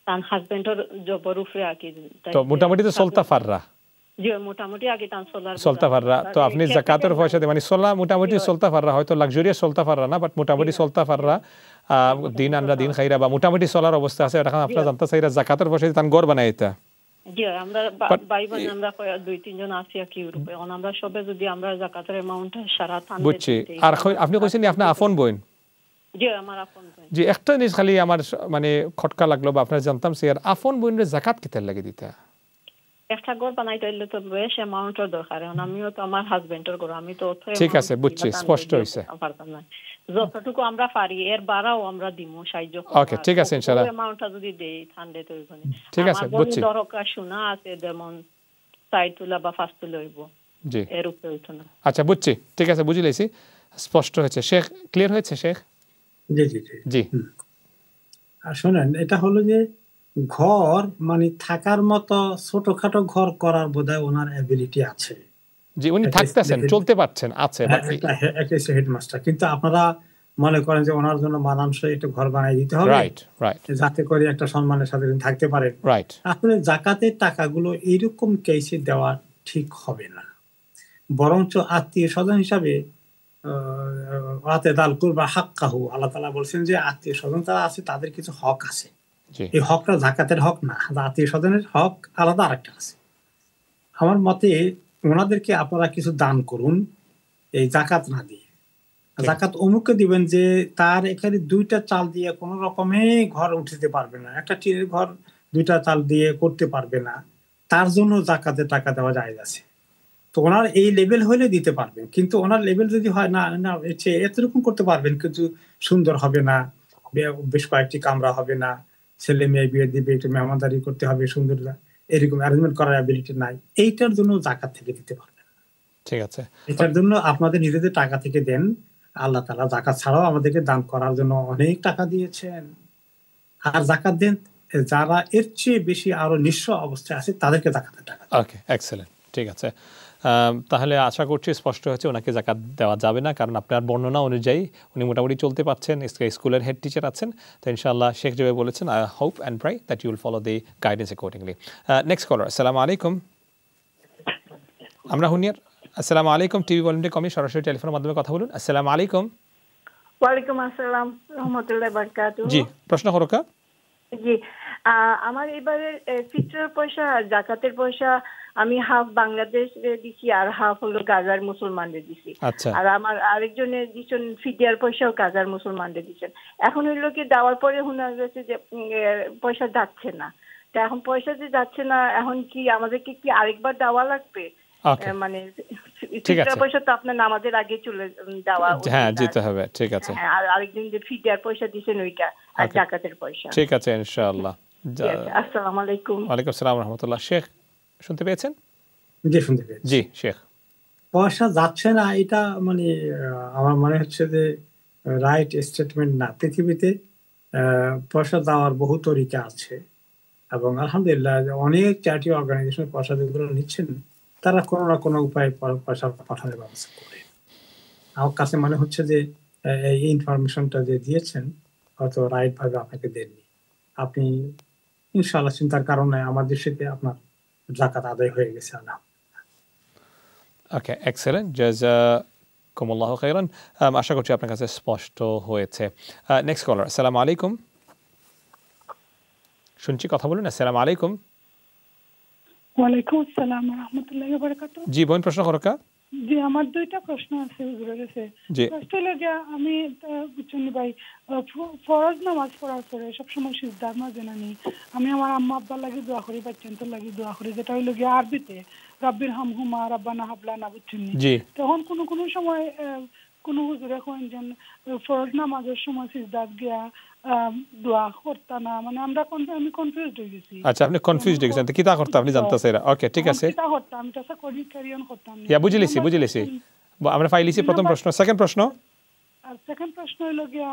তান হাজবেন্ডের জবর উপরে আকি, তো মোটামুটি তো চলতা পাররা। জি, মোটামুটি আগে তান চলতা পাররা। তো আপনি যাকাতের পয়সা দিয়ে মানে চলা মোটামুটি চলতা পাররা, হয়তো লাক্সারিয়াস চলতা পাররা না, বাট মোটামুটি চলতা পাররা। দিন আনরা দিন খাইরা বা মোটামুটি চলার অবস্থা আছে। এখন আপনারা জানতে চাইরা যাকাতের পয়সা দিয়ে তান গড় বানাই এটা। জি, আমরা ভাই বোন আমরা 2-3 জন আছি কি ইউরোপে। এখন আমরা সবে যদি আমরা যাকাতের অ্যামাউন্টটা সারা তান দিই। বুঝছি। আর আপনি কইছেন আপনার আপন বোন? জি, আমার আপন বোন। জি, একটা জিনিস খালি আমার মানে খটকা লাগলো বা আপনারা জানতাম সে আর আপন বোনের যাকাত কিতার লাগে দিতা? একটা ঘর বানাইতে হইলে তো বেশ অ্যামাউন্টের দরকার। এখন আমিও তো আমার হাজবেন্ডের ঘর, আমি তো ঠিক আছে, বুঝছি, স্পষ্ট হইছে। যতটুকু আমরা পারি এর বাড়াও আমরা দিমু সাহায্য। ওকে, ঠিক আছে, ইনশাআল্লাহ। অ্যামাউন্টটা যদি দেই ঠান্ডে তো ওখানে ঠিক আছে, বুঝছি। দরকার শোনা আছে যেমন সাইড তুলা বা ফাস্ট তুলা হইব। জি, এর উপরে হইতো না। আচ্ছা, বুঝছি, ঠিক আছে, বুঝি লাইছি, স্পষ্ট হয়েছে। শেখ, ক্লিয়ার হয়েছে শেখ? জি জি জি। আর শুনেন, এটা হলো যে ঘর মানে থাকার মতো ছোটখাটো ঘর করার বোধহয় ওনার এবিলিটি আছে। জি, উনি থাকতেছেন, চলতে পারছেন, আছে। একটা হেডমাস্টার, কিন্তু আপনারা মনে করেন যে ওনার জন্য মানানসই একটা ঘর বানাই দিতে হবে, রাইট রাইট, যাতে করে একটা সম্মানের সাথে থাকতে পারেন। রাইট। আসলে যাকাতের টাকাগুলো এইরকম কেসে দেওয়া ঠিক হবে না, বরঞ্চ আত্মীয় স্বজন হিসাবে আতেদাল কুরবা হাক্কাহু, আল্লাহ তাআলা বলছেন যে আত্মীয় স্বজন যারা আছে তাদের কিছু হক আছে। এই হকটা যাকাতের হক না, আত্মীয় স্বজনের হক আলাদা আরেকটা আছে। আমার মতে ওনাদেরকে আপনারা কিছু দান করুন, এই যাকাত না দিয়ে। যাকাত অমুককে দিবেন যে তার এখানে 2টা চাল দিয়ে কোনো রকমে ঘর উঠতে পারবে না, একটা টিনের ঘর 2টা চাল দিয়ে করতে পারবে না, তার জন্য যাকাতের টাকা দেওয়া জায়েজ আছে। তো ওনার এই লেভেল হলে দিতে পারবেন, কিন্তু ওনার লেভেল যদি হয় না না এতরকম করতে পারবেন, কিন্তু সুন্দর হবে না, বেশ কয়েকটি কামরা হবে না, ছেলে মেয়ে বিয়ে দিবে, একটু মেহমানদারি করতে হবে, সুন্দর এরকম অ্যারেঞ্জমেন্ট করার অ্যাবিলিটি নাই, এইটার জন্য যাকাত থেকে দিতে পারবেন। ঠিক আছে, এটার জন্য আপনাদের নিজেদের টাকা থেকে দেন। আল্লাহ তাআলা যাকাত ছাড়াও আমাদেরকে দান করার জন্য অনেক টাকা দিয়েছেন। আর যাকাত দেন যারা এর চেয়ে বেশি আরো নিঃস্ব অবস্থায় আছে তাদেরকে যাকাতের টাকা দেন। ওকে, এক্সেলেন্ট, ঠিক আছে। তাহলে আশা করছি স্পষ্ট হয়েছে ওনাকে জাকাত দেওয়া যাবে না, কারণ আপনার বর্ণনা অনুযায়ী উনি মোটামুটি চলতে পারছেন, স্কুলের হেড টিচার আছেন। তো ইনশাআল্লাহ শেখ যেভাবে বলেছেন, I hope and pray that you will follow the guidance accordingly. Next caller, আসসালামু আলাইকুম। আমরা হুনিয়ার, আসসালামু আলাইকুম। টিভি ভলিউমটা কমিয়ে সরাসরি টেলিফোনের মাধ্যমে কথা বলুন। আসসালামু আলাইকুম। ওয়ালাইকুম আসসালাম রহমতুল্লাহ বারাকাতুহু। জি, প্রশ্ন করো কা। জি, আমার এবারে ফিতরের পয়সা আর জাকাতের পয়সা আমি হাফ বাংলাদেশ দিছি আর হাফ হলো গাজার মুসলমানদের দিছি। আচ্ছা, আর আমার আরেকজনে দিচ্ছেন ফিদিয়ার পয়সাও গাজার মুসলমানদের দিচ্ছেন। এখন হইলো কি দেওয়ার পরে শোনা গেছে যে পয়সা যাচ্ছে না। তা এখন পয়সা যে যাচ্ছে না, এখন কি আমাদেরকে কি আরেকবার দেওয়া লাগবে? মানে ফিতরের পয়সা তো আপনার নামাজের আগে চলে দেওয়া, হ্যাঁ দিতে হবে, ঠিক আছে। আর আরেকদিন যে ফিদিয়ার পয়সা দিছেন ওইটা আর জাকাতের পয়সা। ঠিক আছে ইনশাআল্লাহ। আসসালামু আলাইকুম। ওয়ালাইকুম আসসালাম রাহমাতুল্লাহ। শেখ শুনতে পেয়েছেন? জি, শুনতে পেয়েছি। জি শেখ। পয়সা যাচ্ছে না, এটা মানে আমার মনে হচ্ছে যে রাইট স্টেটমেন্ট না। পৃথিবীতে পয়সা দেওয়ার বহু তরিকা আছে এবং আলহামদুলিল্লাহ অনেক চ্যারিটি অর্গানাইজেশন পয়সা যেগুলো নিচ্ছেন তারা কোনো না কোনো উপায়ে পয়সা পাঠানোর ব্যবস্থা করে। আমার কাছে মনে হচ্ছে যে এই ইনফরমেশনটা যে দিয়েছেন হয়তো রাইট ভাবে আপনাকে দেননি। আপনি ইনশাআল্লাহ চিন্তার কারণে আমার দৃষ্টিতে আপনার যাকাত আদায় হয়ে গেছে। আল্লাহ। ওকে, এক্সেলেন্ট, জাযাকুমুল্লাহু খাইরান। আশা করছি আপনার কাছে স্পষ্ট হয়েছে। নেক্সট কলার, আসসালামু আলাইকুম। শুনছি, কথা বলুন। আসসালামু আলাইকুম। ওয়ালাইকুম আসসালাম ওয়া রাহমাতুল্লাহি ওয়া বারাকাতুহু। জি বোন, প্রশ্ন করো কা। জি, আমার দুইটা প্রশ্ন আছে হুজুরের কাছে। ফার্স্ট হলো যে আমি বুঝছেন ভাই, ফরজ নামাজ পড়ার পরে সবসময় সিজদার মাঝে নানি আমি আমার আম্মা আব্বার লাগি দোয়া করি, বাচ্চাদের লাগি দোয়া করি, যেটা হইলো গিয়ে আরবিতে রাব্বির হামহুমা রাব্বানা হাবলানা, বুঝছেন। তখন কোনো সময় কোনো হুজুরে কইন যে ফরজ নামাজের সময় সিজদাত গিয়া দোয়া করতা না, মানে আমি কনফিউজড হয়ে গেছি। আচ্ছা, আপনি কনফিউজড হয়ে গেছেন, কিতা করতে আপনি জানতেছেন। ওকে, ঠিক আছে, কিতা করতাম আমি তো করি ক্যারিয়ন করতাম না। ইয়া বুঝিলিছি। আমরা ফাইলিছি প্রথম প্রশ্ন। সেকেন্ড প্রশ্ন, আর সেকেন্ড প্রশ্ন হইলো গিয়া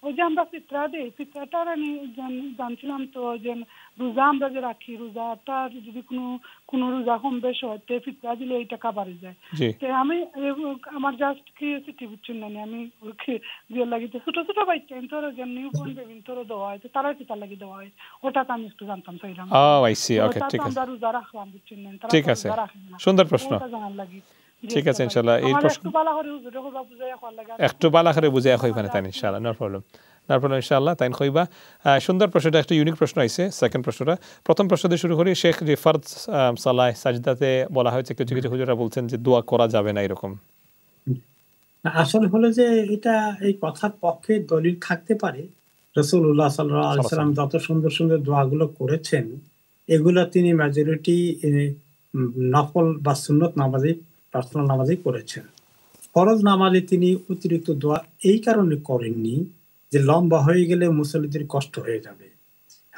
ওই যে আমরা ফিতরা দেই, ফিতরাটার আমি জানছিলাম তো যে রোজা আমরা যে রাখি, রোজাটা যদি কোনো রোজা কম বেশ হয় তে ফিতরা দিলে এই টাকা বাড়ি যায়। তো আমি আমার জাস্ট কিউরিওসিটি, বুঝছেন না, আমি যে লাগিতে ছোট ছোট বাচ্চা তোর যে নিউ বর্ন বেবি তোর দেওয়া হয়, তারা কি তার লাগি দেওয়া হয়, ওটা তো আমি একটু জানতাম চাইলাম। আই সি, ওকে, ঠিক আছে, আমরা রোজা রাখলাম, বুঝছেন না, তারা ঠিক আছে, সুন্দর প্রশ্ন, জানার লাগি। ঠিক আছে ইনশাআল্লাহ। এই প্রশ্ন একটু বালা করে বুঝাইয়া কইবা না তাই ইনশাআল্লাহ, নো প্রবলেম ইনশাআল্লাহ তাই কইবা। সুন্দর প্রশ্নটা, একটা ইউনিক প্রশ্ন আইছে সেকেন্ড প্রশ্নটা। প্রথম প্রশ্ন দিয়ে শুরু করি। শেখ, যে ফরজ সালাহ সাজদাতে বলা হয়েছে, কিছু কিছু হুজুররা বলছেন যে দোয়া করা যাবে না, এরকম। আসলে হলো যে এটা এই কথার পক্ষে দলিল থাকতে পারে। রাসূলুল্লাহ সাল্লাল্লাহু আলাইহি ওয়াসাল্লাম যত সুন্দর সুন্দর দোয়াগুলো করেছেন এগুলো তিনি মেজরিটি নফল বা সুন্নত নামাজে, পার্সোনাল নামাজেই করেছেন। ফরজ নামাজে তিনি অতিরিক্ত দোয়া এই কারণে করেননি যে লম্বা হয়ে গেলে মুসল্লিদের কষ্ট হয়ে যাবে,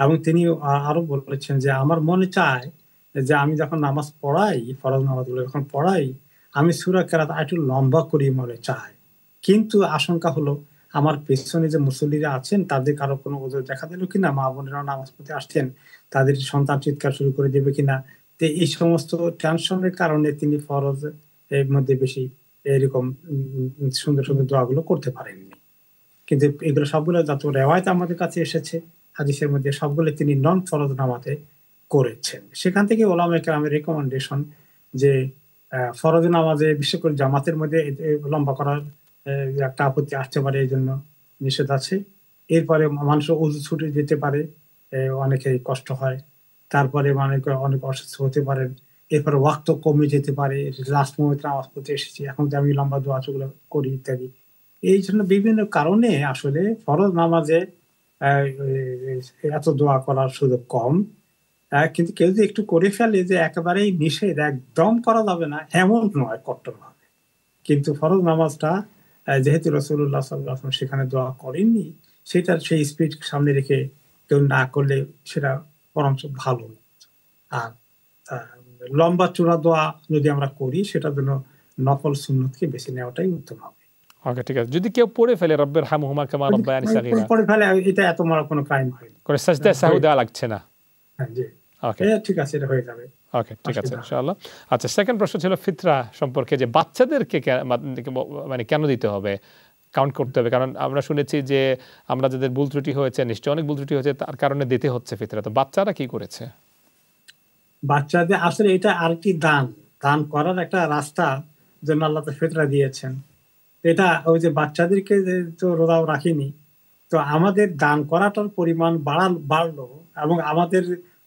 এবং তিনি আরো বলেছেন যে আমার মনে চায় যে আমি যখন নামাজ পড়াই, ফরজ নামাজগুলো যখন পড়াই, আমি সূরা কেরাত একটু লম্বা করি মনে চাই, কিন্তু আশঙ্কা হলো আমার পেছনে যে মুসল্লিরা আছেন তাদের কারো কোনো ওজোর দেখা দিল কিনা, মা বোনেরা নামাজ পড়তে আসছেন তাদের সন্তান চিৎকার শুরু করে দেবে কিনা। তো এই সমস্ত টেনশনের কারণে তিনি ফরজ এর মধ্যে বেশি এরকম সুন্দর সুন্দর দোয়াগুলো করতে পারেননি। কিন্তু এগুলো সবগুলো যত রেওয়ায়েত আমাদের কাছে এসেছে হাদিসের মধ্যে, সবগুলো তিনি নন ফরজ নামাজে করেছেন। সেখান থেকে ওলামায়ে কেরামের রেকমেন্ডেশন যে ফরজ নামাজে বিশেষ করে জামাতের মধ্যে লম্বা করার একটা আপত্তি আসতে পারে, এই জন্য নিষেধ আছে। এরপরে মানুষ ওযু ছুটে যেতে পারে, অনেকে কষ্ট হয়, তারপরে অনেক অসুস্থ হতে পারেন, এরপরে ওয়াক্ত কমে যেতে পারে, লাস্ট মোমেন্টে নামাজ পড়তে এসেছি এখন তো আমি লম্বা দোয়াগুলো করি ইত্যাদি। এই জন্য বিভিন্ন কারণে আসলে ফরজ নামাজে এত দোয়া করার সুযোগ কম। কিন্তু কেউ যদি একটু করে ফেলে যে একেবারেই নিষেধ, একদম করা যাবে না এমন নয় কট্টরভাবে, কিন্তু ফরজ নামাজটা যেহেতু রাসূলুল্লাহ সাল্লাল্লাহু আলাইহি ওয়াসাল্লাম সেখানে দোয়া করেননি, সেটার সেই স্পিড সামনে রেখে কেউ না করলে সেটা বরঞ্চ ভালো। আর লম্বা চূড়া দোয়া যদি আমরা করি সেটার জন্য নফল সুন্নতকে বেছে নেওয়াটাই উত্তম হবে। ওকে, ঠিক আছে। যদি কেউ পড়ে ফেলে রব্বির হামহুমা কামা রাব্বায়ানি সাগীরা, পড়ে ফেলে, এটা এত বড় কোনো ক্রাইম হয় না, করে সাজদা সাহু দেওয়া লাগছে না। হ্যাঁ জি, ওকে ঠিক আছে, এটা হয়ে যাবে। ওকে, ঠিক আছে ইনশাআল্লাহ। আচ্ছা, সেকেন্ড প্রশ্ন ছিল ফিতরা সম্পর্কে, যে বাচ্চাদেরকে মানে কেন দিতে হবে, কাউন্ট করতে হবে? কারণ আমরা শুনেছি যে আমরা যাদের ভুল ত্রুটি হয়েছে, নিশ্চয়ই অনেক ভুল ত্রুটি হয়েছে, তার কারণে দিতে হচ্ছে ফিতরা। তো বাচ্চারা কি করেছে? বাচ্চাদের আসলে এটা আরেকটি দান করার একটা রাস্তা জন্য আল্লাহ তো ফিতরা দিয়েছেন। এটা ওই যে বাচ্চাদেরকে তো রোজাও রাখিনি, তো আমাদের দান করাটার পরিমাণ বাড়লো এবং আমাদের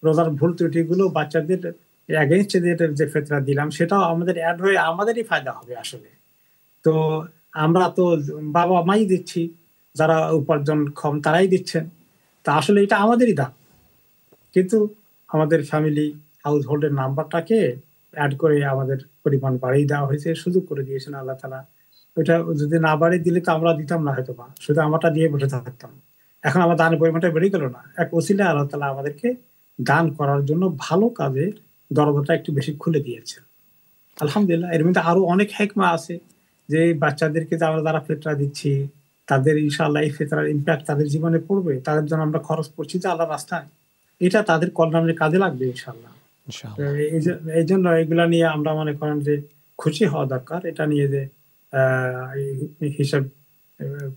রোজার ভুল ত্রুটিগুলো বাচ্চাদের এগেইনস্টে যে ফিতরা দিলাম সেটাও আমাদের অ্যাড হয়ে আমাদেরই ফায়দা হবে আসলে। তো আমরা তো বাবা মাই দিচ্ছি, যারা উপার্জন ক্ষম তারাই দিচ্ছেন, তা আসলে এটা আমাদেরই দান, কিন্তু আমাদের ফ্যামিলি হাউস হোল্ডের নাম্বারটাকে অ্যাড করে আমাদের পরিমাণ বাড়িয়ে দেওয়া হয়েছে, সুযোগ করে দিয়েছেন আল্লাহ তাআলা। ওইটা যদি না বাড়িয়ে দিলে তো আমরা দিতাম না, হয়তো বা শুধু আমারটা দিয়ে বসে থাকতাম। এখন আমার দানের পরিমাণটা বেড়ে গেল না, এক ওসিলা আল্লাহ তাআলা আমাদেরকে দান করার জন্য ভালো কাজের দরজাটা একটু বেশি খুলে দিয়েছে, আলহামদুলিল্লাহ। এর মধ্যে আরো অনেক হিকমা আছে, যে বাচ্চাদেরকে আমরা যারা ফিতরা দিচ্ছি তাদের ইনশাআল্লাহ এই ফিতরার ইম্প্যাক্ট তাদের জীবনে পড়বে, তাদের জন্য আমরা খরচ করছি যে আল্লাহর রাস্তায়, এটা তাদের কল্যাণের কাজে লাগবে ইনশাআল্লাহ। এই জন্য এগুলা নিয়ে আমরা মনে করেন যে খুশি হওয়া দরকার। এটা নিয়ে যে হিসাব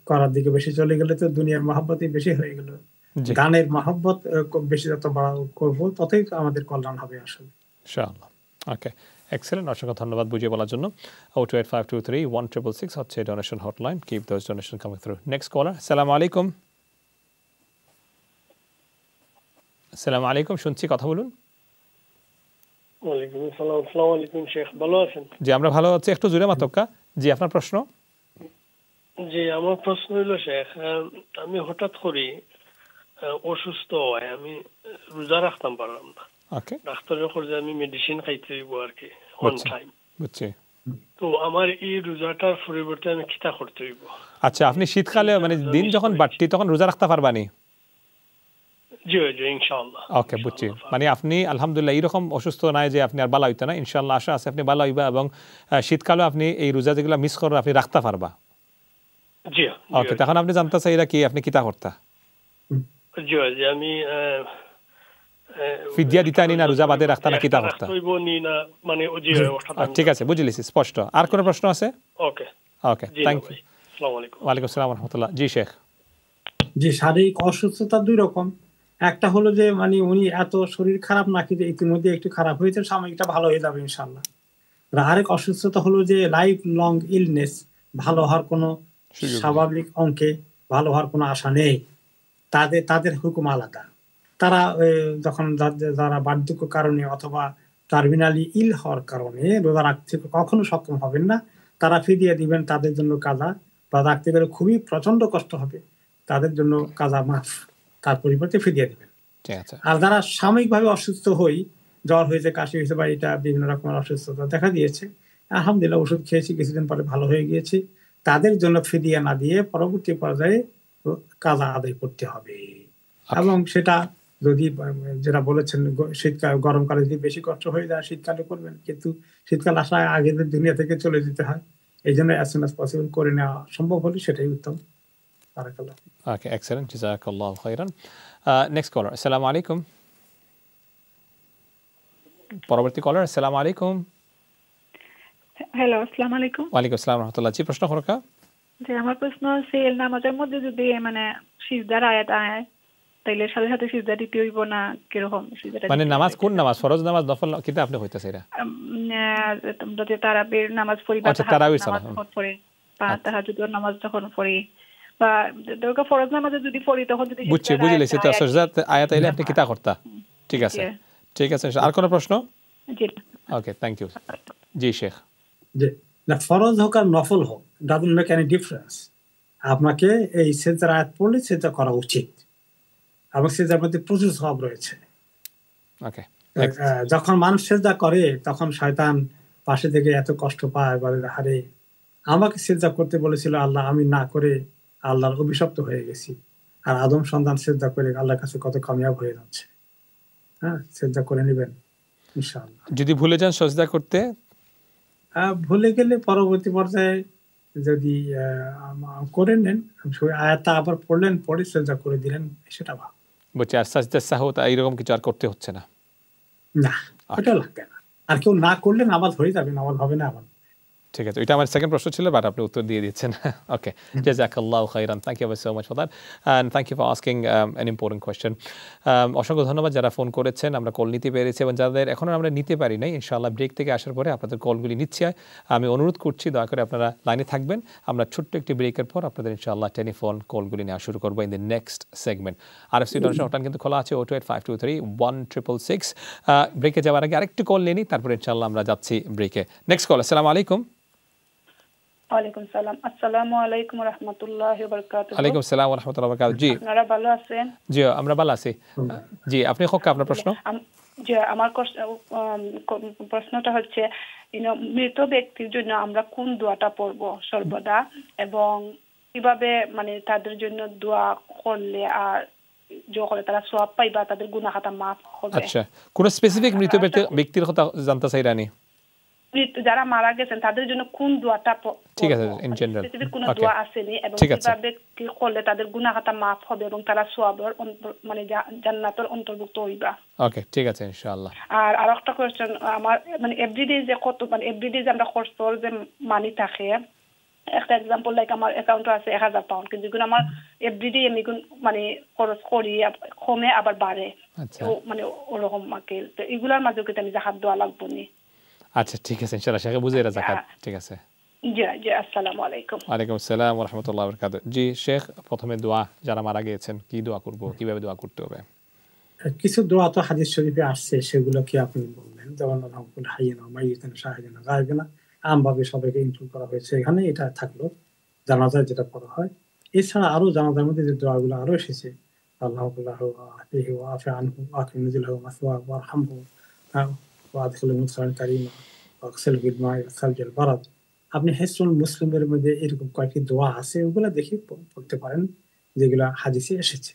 করার দিকে বেশি চলে গেলে তো দুনিয়ার মহব্বতই বেশি হয়ে গেল। গানের মহব্বত বেশি যত করবো ততই আমাদের কল্যাণ হবে আসলে ইনশাআল্লাহ। ওকে, এক্সেলেন্ট, অসংখ্য ধন্যবাদ বুঝিয়ে বলার জন্য। 028523166 হচ্ছে donation hotline. Keep those donation coming through. Next caller, আসসালামু আলাইকুম। আসসালামু আলাইকুম, শুনছি, কথা বলুন। ওয়ালাইকুম আসসালাম। আসসালামু আলাইকুম শেখ, ভালো আছেন? জি, আমরা ভালো আছি, একটু জোরে মাতক্কা। জি, আপনার প্রশ্ন? জি, আমার প্রশ্ন হলো শেখ, আমি হঠাৎ করে অসুস্থ হয়, আমি রোজা রাখতাম পারলাম না। ওকে, ডাক্তারের কাছে আমি মেডিসিন খাইতে হইব আর কি, অন টাইম। বুঝছি। তো আমার এই রোজাটার পরিবর্তে আমি কিতা করতে হইব? আচ্ছা, আপনি শীতকালে মানে দিন যখন বাড়তি তখন রোজা রাখতে পারবানি? জি জি, ইনশাআল্লাহ। ওকে, বুঝছি। মানে আপনি আলহামদুলিল্লাহ এরকম অসুস্থ নাই যে আপনি আর ভালো হইতো না, ইনশাআল্লাহ আশা আছে আপনি ভালো হইবা, এবং শীতকালে আপনি এই রোজা যেগুলো মিস করেন আপনি রাখতে পারবা। জি। ওকে, তখন আপনি জানতে চাইরা কি আপনি কিতা করতা? জি জি, আমি ফিদিয়া দিতা নি না রোজা বাদে রাখতা না কিতা করতা? মানে জি, ঠিক আছে, বুঝলিছি, স্পষ্ট। আর কোনো প্রশ্ন আছে? ওকে ওকে, থ্যাংক ইউ। আসসালামু আলাইকুম। ওয়ালাইকুম আসসালাম ওয়া রাহমাতুল্লাহ। জি শেখ। জি, শারীরিক অসুস্থতা দুই রকম। একটা হলো যে মানে উনি এত শরীর খারাপ নাকি যে ইতিমধ্যে একটু খারাপ হয়েছে, সাময়িকটা ভালো হয়ে যাবে ইনশাআল্লাহ। আরেক অসুস্থতা হলো যে লাইফ লং ইলনেস, ভালো হওয়ার কোনো স্বাভাবিক অঙ্কে ভালো হওয়ার কোনো আশা নেই, তাদের হুকুম আলাদা। তারা যখন যারা বার্ধক্য কারণে অথবা টার্মিনালি ইল হওয়ার কারণে রোজা রাখতে কখনো সক্ষম হবেন না, তারা ফিদিয়া দিবেন, তাদের জন্য কাজা বা রাখতে গেলে খুবই প্রচন্ড কষ্ট হবে, তাদের জন্য কাজা মাফ, তার পরিবর্তে ফিদিয়া দিবেন। আর যারা সাময়িকভাবে অসুস্থ হই, জ্বর হয়েছে, কাশি হয়েছে বা এটা বিভিন্ন রকমের অসুস্থতা দেখা দিয়েছে, আলহামদুলিল্লাহ ওষুধ খেয়েছি, কিছুদিন পরে ভালো হয়ে গিয়েছি, তাদের জন্য ফিদিয়া না দিয়ে পরবর্তী পর্যায়ে কাজা আদায় করতে হবে। এবং সেটা যদি যেটা বলেছেন শীতকাল গরমকালে যদি বেশি কষ্ট হয়ে যায় শীতকালে করবেন, কিন্তু শীতকাল আসার আগে দুনিয়া থেকে চলে যেতে হয়, এই জন্য as soon as possible করে নেওয়া সম্ভব হলে সেটাই উত্তম। বারাকাল্লাহ। ওকে, এক্সেলেন্ট, জাযাকাল্লাহু খাইরান। নেক্সট কলার, আসসালামু আলাইকুম। পরবর্তী কলার, আসসালামু আলাইকুম। হ্যালো, আসসালামু আলাইকুম। ওয়ালাইকুম আসসালাম ওয়া রাহমাতুল্লাহ। জি, প্রশ্ন করো। যে আমার প্রশ্ন হচ্ছে নামাজের মধ্যে যদি মানে সিজদার আয়াত আয় তাইলে সাথে সাথে সিজদা দিতে হইব না কিরকম সিজদা? মানে নামাজ কোন নামাজ, ফরজ নামাজ, নফল কিতা আপনি হইতাছে এটা? তোমরা যে তারাবির নামাজ পড়ি বা তারাবির সালাত পড়ি বা তাহাজ্জুদের নামাজ যখন পড়ি বা দরকার ফরজ নামাজে যদি পড়ি তখন যদি বুঝিলেছি তো সিজদাত আয়াত আইলে আপনি কিতা করতা? ঠিক আছে, ঠিক আছে। আর কোনো প্রশ্ন? জি, ওকে, থ্যাংক ইউ। জি শেখ। জি, না ফরজ হোক আর নফল হোক, ডাজন্ট মেক এনি ডিফারেন্স। আপনাকে এই সিজদার আয়াত পড়লে সিজদা করা উচিত, এবং সিজদার মধ্যে প্রচুর সওয়াব রয়েছে। ওকে, যখন মানুষ সিজদা করে তখন শয়তান পাশে থেকে এত কষ্ট পায়, বলে আরে আমাকে সিজদা করতে বলেছিল আল্লাহ, আমি না করে আল্লাহর অভিশপ্ত হয়ে গেছি। আর আদম সন্তান সিজদা করে আল্লাহর কাছে কত কামিয়াব হয়ে যাচ্ছে। হ্যাঁ, সিজদা করে নেবেন ইনশাআল্লাহ। যদি ভুলে যান সিজদা করতে, ভুলে গেলে পরবর্তী পর্যায়ে যদি করে নেন, আয়াতটা আবার পড়লেন, পড়ে সেজদা করে দিলেন, সেটা ভালো। বুঝছি। আর সাজদা সাহু এইরকম কিছু আর করতে হচ্ছে না? না, ওটা লাগবে না। আর কেউ না করলে নামাজ হয়ে যাবে, নামাজ হবে না আবার। ঠিক আছে, এটা আমার সেকেন্ড প্রশ্ন ছিল, বাট আপনি উত্তর দিয়ে দিচ্ছেন। ওকে, জাযাকাল্লাহু খাইরান, thank you so much for that and thank you for asking an important question. অসংখ্য ধন্যবাদ যারা ফোন করেছেন, আমরা কল নিতে পেরেছি, এবং যাদের এখনও আমরা নিতে পারি নাই, ইনশাআল্লাহ ব্রেক থেকে আসার পরে আপনাদের কলগুলি নিচ্ছি। আমি অনুরোধ করছি দয়া করে আপনারা লাইনে থাকবেন। আমরা ছোট্ট একটি ব্রেকের পর আপনাদের ইনশাআল্লাহ টেলিফোন কলগুলি নেওয়া শুরু করবো in the next segment. RFC donation hotline কিন্তু খোলা আছে 028523166। ব্রেকে যাওয়ার আগে আরেকটু কল নিয়ে নিই, তারপরে ইনশাআল্লাহ আমরা যাচ্ছি ব্রেকে। Next call. আসসালামু আলাইকুম। ওয়ালাইকুম সালাম। আসসালামু আলাইকুম ওয়া রাহমাতুল্লাহি ওয়া বারাকাতুহু। ওয়ালাইকুম আসসালাম ওয়া রাহমাতুল্লাহি ওয়া বারাকাতুহু। জি, আপনারা ভালো আছেন? জি, আমরা ভালো আছি। জি, আপনি হোক আপনার প্রশ্ন। জি, আমার প্রশ্নটা হচ্ছে, মৃত ব্যক্তির জন্য আমরা কোন দোয়াটা পড়ব সর্বদা, এবং কিভাবে মানে তাদের জন্য দোয়া করলে আর যখন তারা সওয়াব পাইবা, তাদের গুনাহ খাতা মাফ হবে? আচ্ছা, কোন স্পেসিফিক মৃত ব্যক্তির কথা জানতে চাই রানী? যারা মারা গেছেন তাদের জন্য কোন দোয়াটা? ঠিক আছে, ইন জেনারেল স্পেসিফিক কোন দোয়া আসেনি, এবং কিভাবে কি করলে তাদের গুনাহ খাতা মাফ হবে এবং তারা সওয়াবের মানে জান্নাতের অন্তর্ভুক্ত হইবা? ওকে, ঠিক আছে, ইনশাআল্লাহ। আর আরেকটা কোশ্চেন আমার, মানে এভরিডে যে কত, মানে এভরিডে যে আমরা খরচর যে মানি থাকে, একটা এক্সাম্পল লাইক আমার অ্যাকাউন্টে আছে 1000 পাউন্ড, কিন্তু যখন আমার এভরিডে আমি মানে খরচ করি, কমে আবার বাড়ে, মানে ওরকম আমাকে, তো এগুলার মাঝে কিন্তু আমি যাকাত দেওয়া লাগবে নি? আচ্ছা, ঠিক আছে, ইনশাআল্লাহ শেখ বুঝে এরা যাকাত। ঠিক আছে, জি জি, আসসালামু আলাইকুম। ওয়ালাইকুম আসসালাম ওয়া রাহমাতুল্লাহি ওয়া বারাকাতুহু। জি শেখ, প্রথমে দোয়া, যারা মারা গিয়েছেন কি দোয়া করব, কিভাবে দোয়া করতে হবে? কিছু দোয়া তো হাদিস শরীফে আসছে, সেগুলো কি আপনি বললেন, যেমন রব্বুল হাইয়িনা মাইয়িতানা শাহিদানা গায়বিনা, আমভাবে সবাইকে ইনক্লুড করা হয়েছে এখানে, এটা থাকলো জানাজায় যেটা পড়া হয়। এছাড়া আরো জানাজার মধ্যে যে দোয়াগুলো আরো এসেছে, আল্লাহু আফিহি ওয়া আফি আনহু ওয়া আকরিম নুজুলাহু মাসওয়া ওয়ারহামহু ওয়া আদখিলহু মুদখালান কারীমা ওয়া আগসিল বিল মা'i ওয়াস সালজিল বারাদ। আপনি হিসনুল মুসলিমের মধ্যে এরকম কয়েকটি দোয়া আছে, ওগুলা দেখে পড়তে পারেন, যেগুলা হাদিসে এসেছে।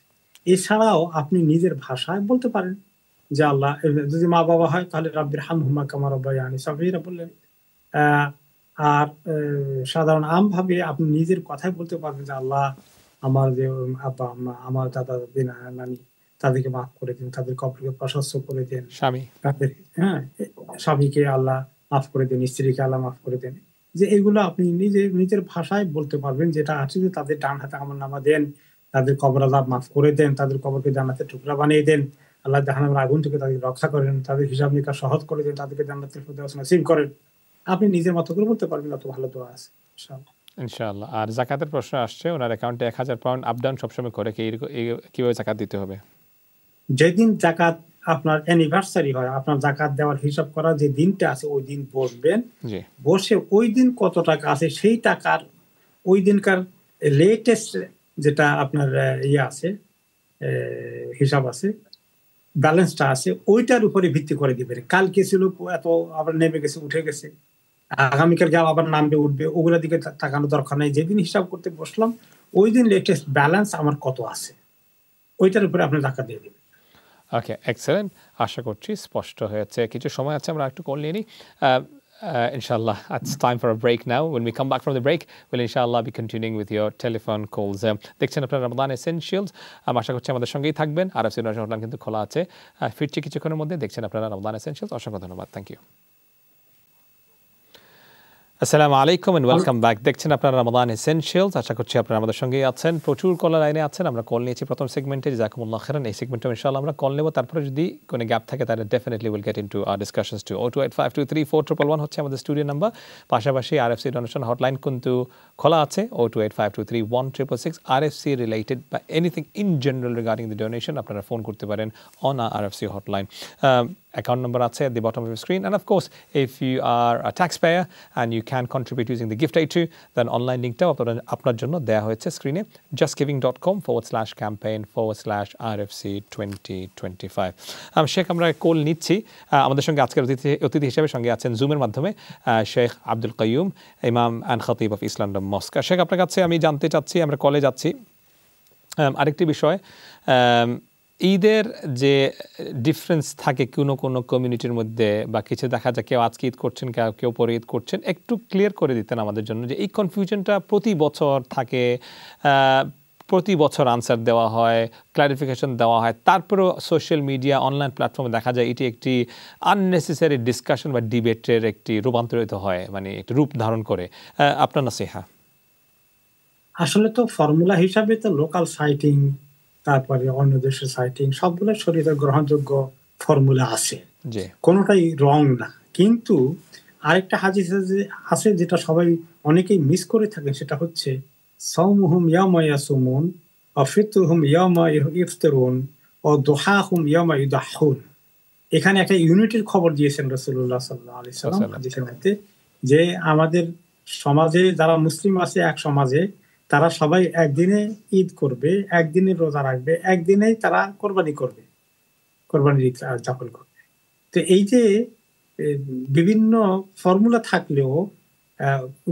এছাড়াও আপনি নিজের ভাষায় বলতে পারেন যে আল্লাহ, যদি মা বাবা হয় তাহলে রাব্বির হামহুমা কামা রাব্বায়ানি সগীরা বললেন। আর সাধারণ আমভাবে আপনি নিজের কথাই বলতে পারবেন যে আল্লাহ, আমার যে আব্বা আম্মা, আমার দাদা দাদি নানি, তাদেরকে মাফ করে দিন, তাদের কবরকে প্রশস্ত করে দেন, তাদের স্বামীকে আল্লাহ মাফ করে দেন, স্ত্রীকে আল্লাহ মাফ করে দেন। যে এগুলো আপনি নিজের ভাষায় বলতে পারবেন, যেটা আছে যে তাদের ডান হাতে আমলনামা দেন, তাদের কবর আল্লাহ মাফ করে দেন, তাদের কবরকে জান্নাতের টুকরা বানিয়ে দেন, আল্লাহ জাহান্নামের আগুন থেকে তাদের রক্ষা করেন, তাদের হিসাব নিকাশ সহজ করে দেন, তাদেরকে জান্নাতের ফেরদৌস নসিব করেন। আপনি নিজের মতো করে বলতে পারবেন, অত ভালো দোয়া আছে ইনশাআল্লাহ। আর যাকাতের প্রশ্ন আসছে, ওনার অ্যাকাউন্টে 1000 পাউন্ড আপ ডাউন সবসময় করে, কিভাবে যাকাত দিতে হবে? যেদিন যাকাত আপনার অ্যানিভার্সারি হয়, আপনার যাকাত দেওয়ার হিসাব করা যে দিনটা আছে, ওই দিন বসবেন, বসে ওই দিন কত টাকা আছে সেই টাকার ওই দিনকার লেটেস্ট যেটা আপনার আছে হিসাব আছে, ব্যালেন্সটা আছে, ওইটার উপরে ভিত্তি করে দিবেন। কালকে ছিল এত, আবার নেমে গেছে, উঠে গেছে, আগামীকাল যা আবার নামবে উঠবে, ওগুলোর দিকে তাকানো দরকার নেই। যেদিন হিসাব করতে বসলাম ওই দিন লেটেস্ট ব্যালেন্স আমার কত আছে, ওইটার উপরে আপনি টাকা দিয়ে দিবেন। ওকে, এক্সেলেন্ট। আশা করছি স্পষ্ট হয়েছে। কিছু সময় আছে, আমরা একটু কল নিয়ে নিই। Inshallah, it's time for a break now. When we come back from the break, we'll inshallah be continuing with your telephone calls. দেখছেন আপনারা রমাদান এসেনশিয়ালস। আশা করছি আমাদের সঙ্গেই থাকবেন। RFC ডনেশন হটলাইন কিন্তু খোলা আছে। ফিরছি কিছুক্ষণের মধ্যে। দেখছেন আপনারা রমাদান এসেনশিয়ালস। অসংখ্য ধন্যবাদ। Thank you. আসসালামু আলাইকুম এন্ড ওয়েলকাম ব্যাক। দেখছেন আপনারা রমাদান এসেনশিয়ালস। আশা করছি আপনারা আমাদের সঙ্গেই আছেন। প্রচুর কলার লাইনে আছেন। আমরা কল নিয়েছি প্রথম সেগমেন্টে, জাযাকুমুল্লাহ খাইরান। এই সেগমেন্টে ইনশাআল্লাহ আমরা কল নেব, তারপরে যদি কোনো গ্যাপ থাকে তাহলে definitely will get into our discussions too. 028523411 হচ্ছে আমাদের স্টুডিও নাম্বার। পাশাপাশি RFC ডোনেশন হটলাইন কিন্তু খোলা আছে 02852316666। RFC রিলেটেড বা anything in general regarding the donation আপনারা ফোন করতে পারেন on RFC hotline. Account number at the bottom of your screen, and of course if you are a taxpayer and you can contribute using the gift aid too, then online link টা আপনার জন্য দেয়া হয়েছে স্ক্রিনে, justgiving.com/campaign/RFC 2025। শেখ, আমরা কল নিচ্ছি। আমাদের সঙ্গে আজকের অতিথি হিসেবে সঙ্গে আছেন জুমের মাধ্যমে শেখ আব্দুল কাইয়ুম, ইমাম অ্যান্ড খতিব অফ ইস্ট লন্ডন মস্ক। শেখ, আপনার কাছে আমি জানতে চাচ্ছি, আমরা কলে যাচ্ছি আরেকটি বিষয়। ঈদের যে ডিফারেন্স থাকে কোনো কমিউনিটির মধ্যে বা কিছু দেখা যায় কেউ আজকে ঈদ করছেন কেউ পরে ঈদ করছেন, একটু ক্লিয়ার করে দিতেন আমাদের জন্য যে এই কনফিউশনটা প্রতি বছর থাকে, প্রতি বছর আনসার দেওয়া হয়, ক্লারিফিকেশন দেওয়া হয়, তারপরেও সোশ্যাল মিডিয়া অনলাইন প্ল্যাটফর্মে দেখা যায় এটি একটি আননেসেসারি ডিসকাশন বা ডিবেটের একটি রূপান্তরিত হয়, মানে একটি রূপ ধারণ করে। আপনার নাসিহা। আসলে তো ফর্মুলা হিসাবে তো লোকাল সাইটিং, তারপরে অন্য দেশের সাইটিং, সবগুলো শরীয়তের গ্রহণযোগ্য ফর্মুলা আছে, কোনোটাই রং না। কিন্তু আরেকটা হাদিস আছে যেটা সবাই অনেকেই মিস করে থাকেন, সেটা হচ্ছে সাওমুহুম ইয়াওমা ইয়াসুমুন ওয়া ফিতরুহুম ইয়াওমা ইফতারুন ওয়া দুহাহুম ইয়াওমা ইউদাহুন। এখানে একটা ইউনিটির খবর দিয়েছেন রাসূলুল্লাহ সাল্লাল্লাহু আলাইহি ওয়াসাল্লাম হাদিসের মধ্যে, যে আমাদের সমাজে যারা মুসলিম আছে এক সমাজে, তারা সবাই একদিনে ঈদ করবে, একদিনে রোজা রাখবে, একদিনেই তারা কোরবানির ঈদ যাপন করবে। তো এই যে বিভিন্ন ফর্মুলা থাকলেও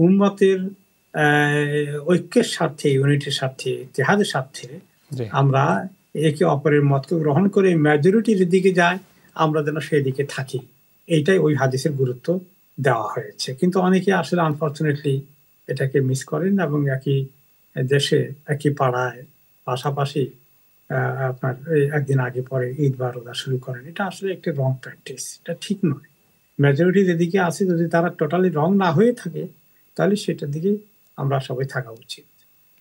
উম্মতের ঐক্যের স্বার্থে, ইউনিটির স্বার্থে, ইত্তেহাদের স্বার্থে আমরা একে অপরের মতকে গ্রহণ করে মেজরিটির দিকে যায়, আমরা যেন সেই দিকে থাকি, এইটাই ওই হাদিসের গুরুত্ব দেওয়া হয়েছে। কিন্তু অনেকে আসলে আনফরচুনেটলি এটাকে মিস করেন এবং একই দেশে একই পাড়ায় পাশাপাশি আপনার একদিন আগে পরে ঈদ বা রোজা শুরু করেন। এটা আসলে একটা রং প্র্যাকটিস, এটা ঠিক নয়। মেজরিটি যেদিকে আছে, যদি তারা টোটালি রং না হয়ে থাকে, তাহলে সেটার দিকে আমরা সবাই থাকা উচিত।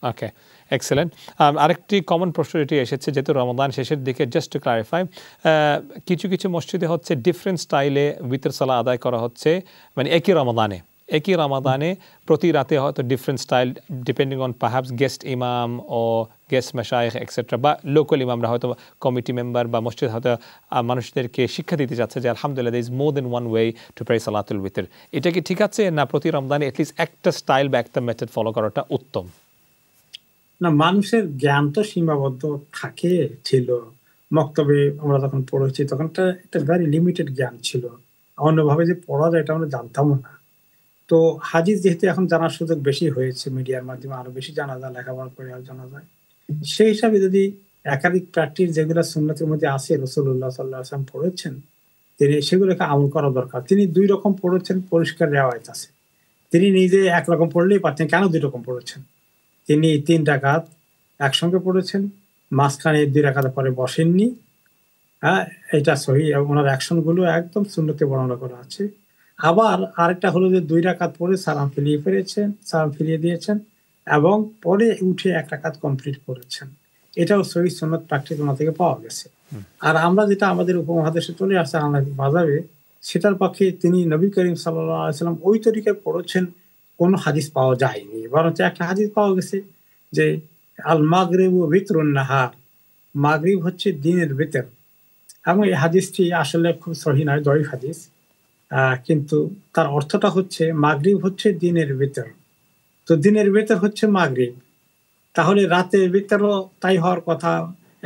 ওকে, এক্সেলেন্ট। আরেকটি কমন প্রশ্ন এটি এসেছে, যেহেতু রমাদান শেষের দিকে, জাস্ট টু ক্লারিফাই, কিছু মসজিদে হচ্ছে ডিফারেন্ট স্টাইলে বিতর সালাত আদায় করা হচ্ছে, মানে একই রমাদানে প্রতি রাতে হয়তো different style depending on perhaps guest ইমাম ও গেস্ট মাশায়েখ এক্সেট্রা, বা লোকাল ইমামরা হয়তো কমিটি মেম্বার বা মসজিদ হয়তো মানুষদেরকে শিক্ষা দিতে যাচ্ছে যে আলহামদুলিল্লাহ there is more then one way to pray সালাতুল বিতর। এটা কি ঠিক আছে, না প্রতি রমজানে অ্যাটলিস্ট একটা স্টাইল বা একটা মেথড ফলো করাটা উত্তম? না, মানুষের জ্ঞান তো সীমাবদ্ধ ছিল। মক্তবে আমরা যখন পড়েছি তখন একটা ভেরি লিমিটেড জ্ঞান ছিল, অন্যভাবে যে পড়া যায় এটা আমরা জানতামও না। তো হাদিস যেহেতু এখন জানার সুযোগ বেশি হয়েছে, মিডিয়ার মাধ্যমে আরো বেশি জানা যায়, লেখাপড়া করে আর জানা যায়, সেই হিসাবে যদি একাধিক প্র্যাকটিস যেগুলো সুন্নতের মধ্যে আছে, রাসূলুল্লাহ সাল্লাল্লাহু আলাইহি ওয়াসাল্লাম পড়েছেন, তিনি সেগুলোকে আমল করা দরকার। তিনি 2 রকম পড়েছেন, পরিষ্কার রিওয়ায়াত আছে। তিনি নিজে একরকম পড়লেই পারতেন, কেন 2 রকম পড়েছেন? তিনি 3 রাকাত একসঙ্গে পড়েছেন, মাঝখানে 2 রাকাত পরে বসেননি। এটা সহিহ, ওনার অ্যাকশন গুলো একদম সুন্নতে বর্ণনা করা আছে। আবার আরেকটা হলো যে 2 রাকাত পরে সালাম ফিরিয়ে দিয়েছেন এবং পরে উঠে 1 রাকাত কমপ্লিট করেছেন। এটাও সহিহ সুন্নাত প্র্যাকটিস ওনা থেকে পাওয়া গেছে। আর আমরা যেটা আমাদের উপমহাদেশে চলে আসছে হানাফি মাযহাবে, সেটার পক্ষে তিনি নবী করিম সাল্লাল্লাহু আলাইহি ওয়াসাল্লাম ওই তরিকায় পড়েছেন কোনো হাদিস পাওয়া যায়নি। বরঞ্চ একটা হাদিস পাওয়া গেছে যে আল মাগরিবু বিতরুন নাহার, মাগরিব হচ্ছে দিনের বিতর। এবং এই হাদিসটি আসলে খুব সহিহ নয়, দঈফ হাদিস। কিন্তু তার অর্থটা হচ্ছে মাগরিব হচ্ছে দিনের ভিতর, তো দিনের ভিতর হচ্ছে মাগরিব, তাহলে রাতের ভিতরও তাই হওয়ার কথা,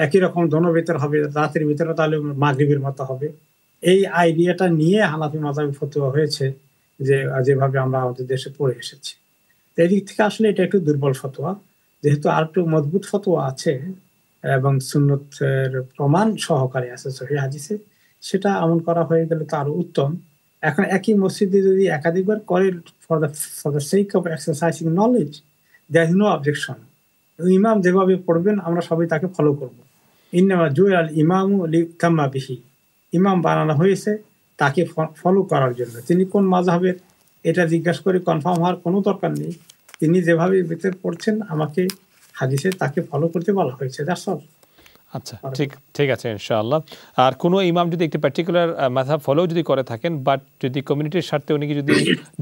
একই রকম দোনো ভিতর হবে, রাতের ভিতরে তাহলে মাগরিবের মতো হবে। এই আইডিয়াটা নিয়ে হানাফি মাযহাবে ফতোয়া হয়েছে, যেভাবে আমরা আমাদের দেশে পড়ে এসেছি। এই দিক থেকে আসলে এটা একটু দুর্বল ফতোয়া। যেহেতু আর একটু মজবুত ফতোয়া আছে এবং সুন্নতের প্রমাণ সহকারে আছে সহিহ হাদিসে, সেটা আমল করা হয়ে গেলে তো আরো উত্তম। এখন একই মসজিদে যদি একাধিকবার করে for the sake of exercising knowledge, there is no objection. ইমাম যেভাবে পড়বেন আমরা সবাই তাকে ফলো করব। ইন্নামা জুইআল ইমামু লিইউতাম্মা বিহি, ইমাম বানানো হয়েছে তাকে ফলো করার জন্য। তিনি কোন মাযহাবের এটা জিজ্ঞাসা করে কনফার্ম হওয়ার কোনো দরকার নেই। তিনি যেভাবে ভিতর পড়ছেন আমাকে হাদিসে তাকে ফলো করতে বলা হয়েছে। That's all. আচ্ছা, ঠিক আছে ইনশাআল্লাহ। আর কোনো ইমাম যদি একটি পার্টিকুলার মাযহাব ফলো যদি করে থাকেন, বাট যদি কমিউনিটির স্বার্থে উনি যদি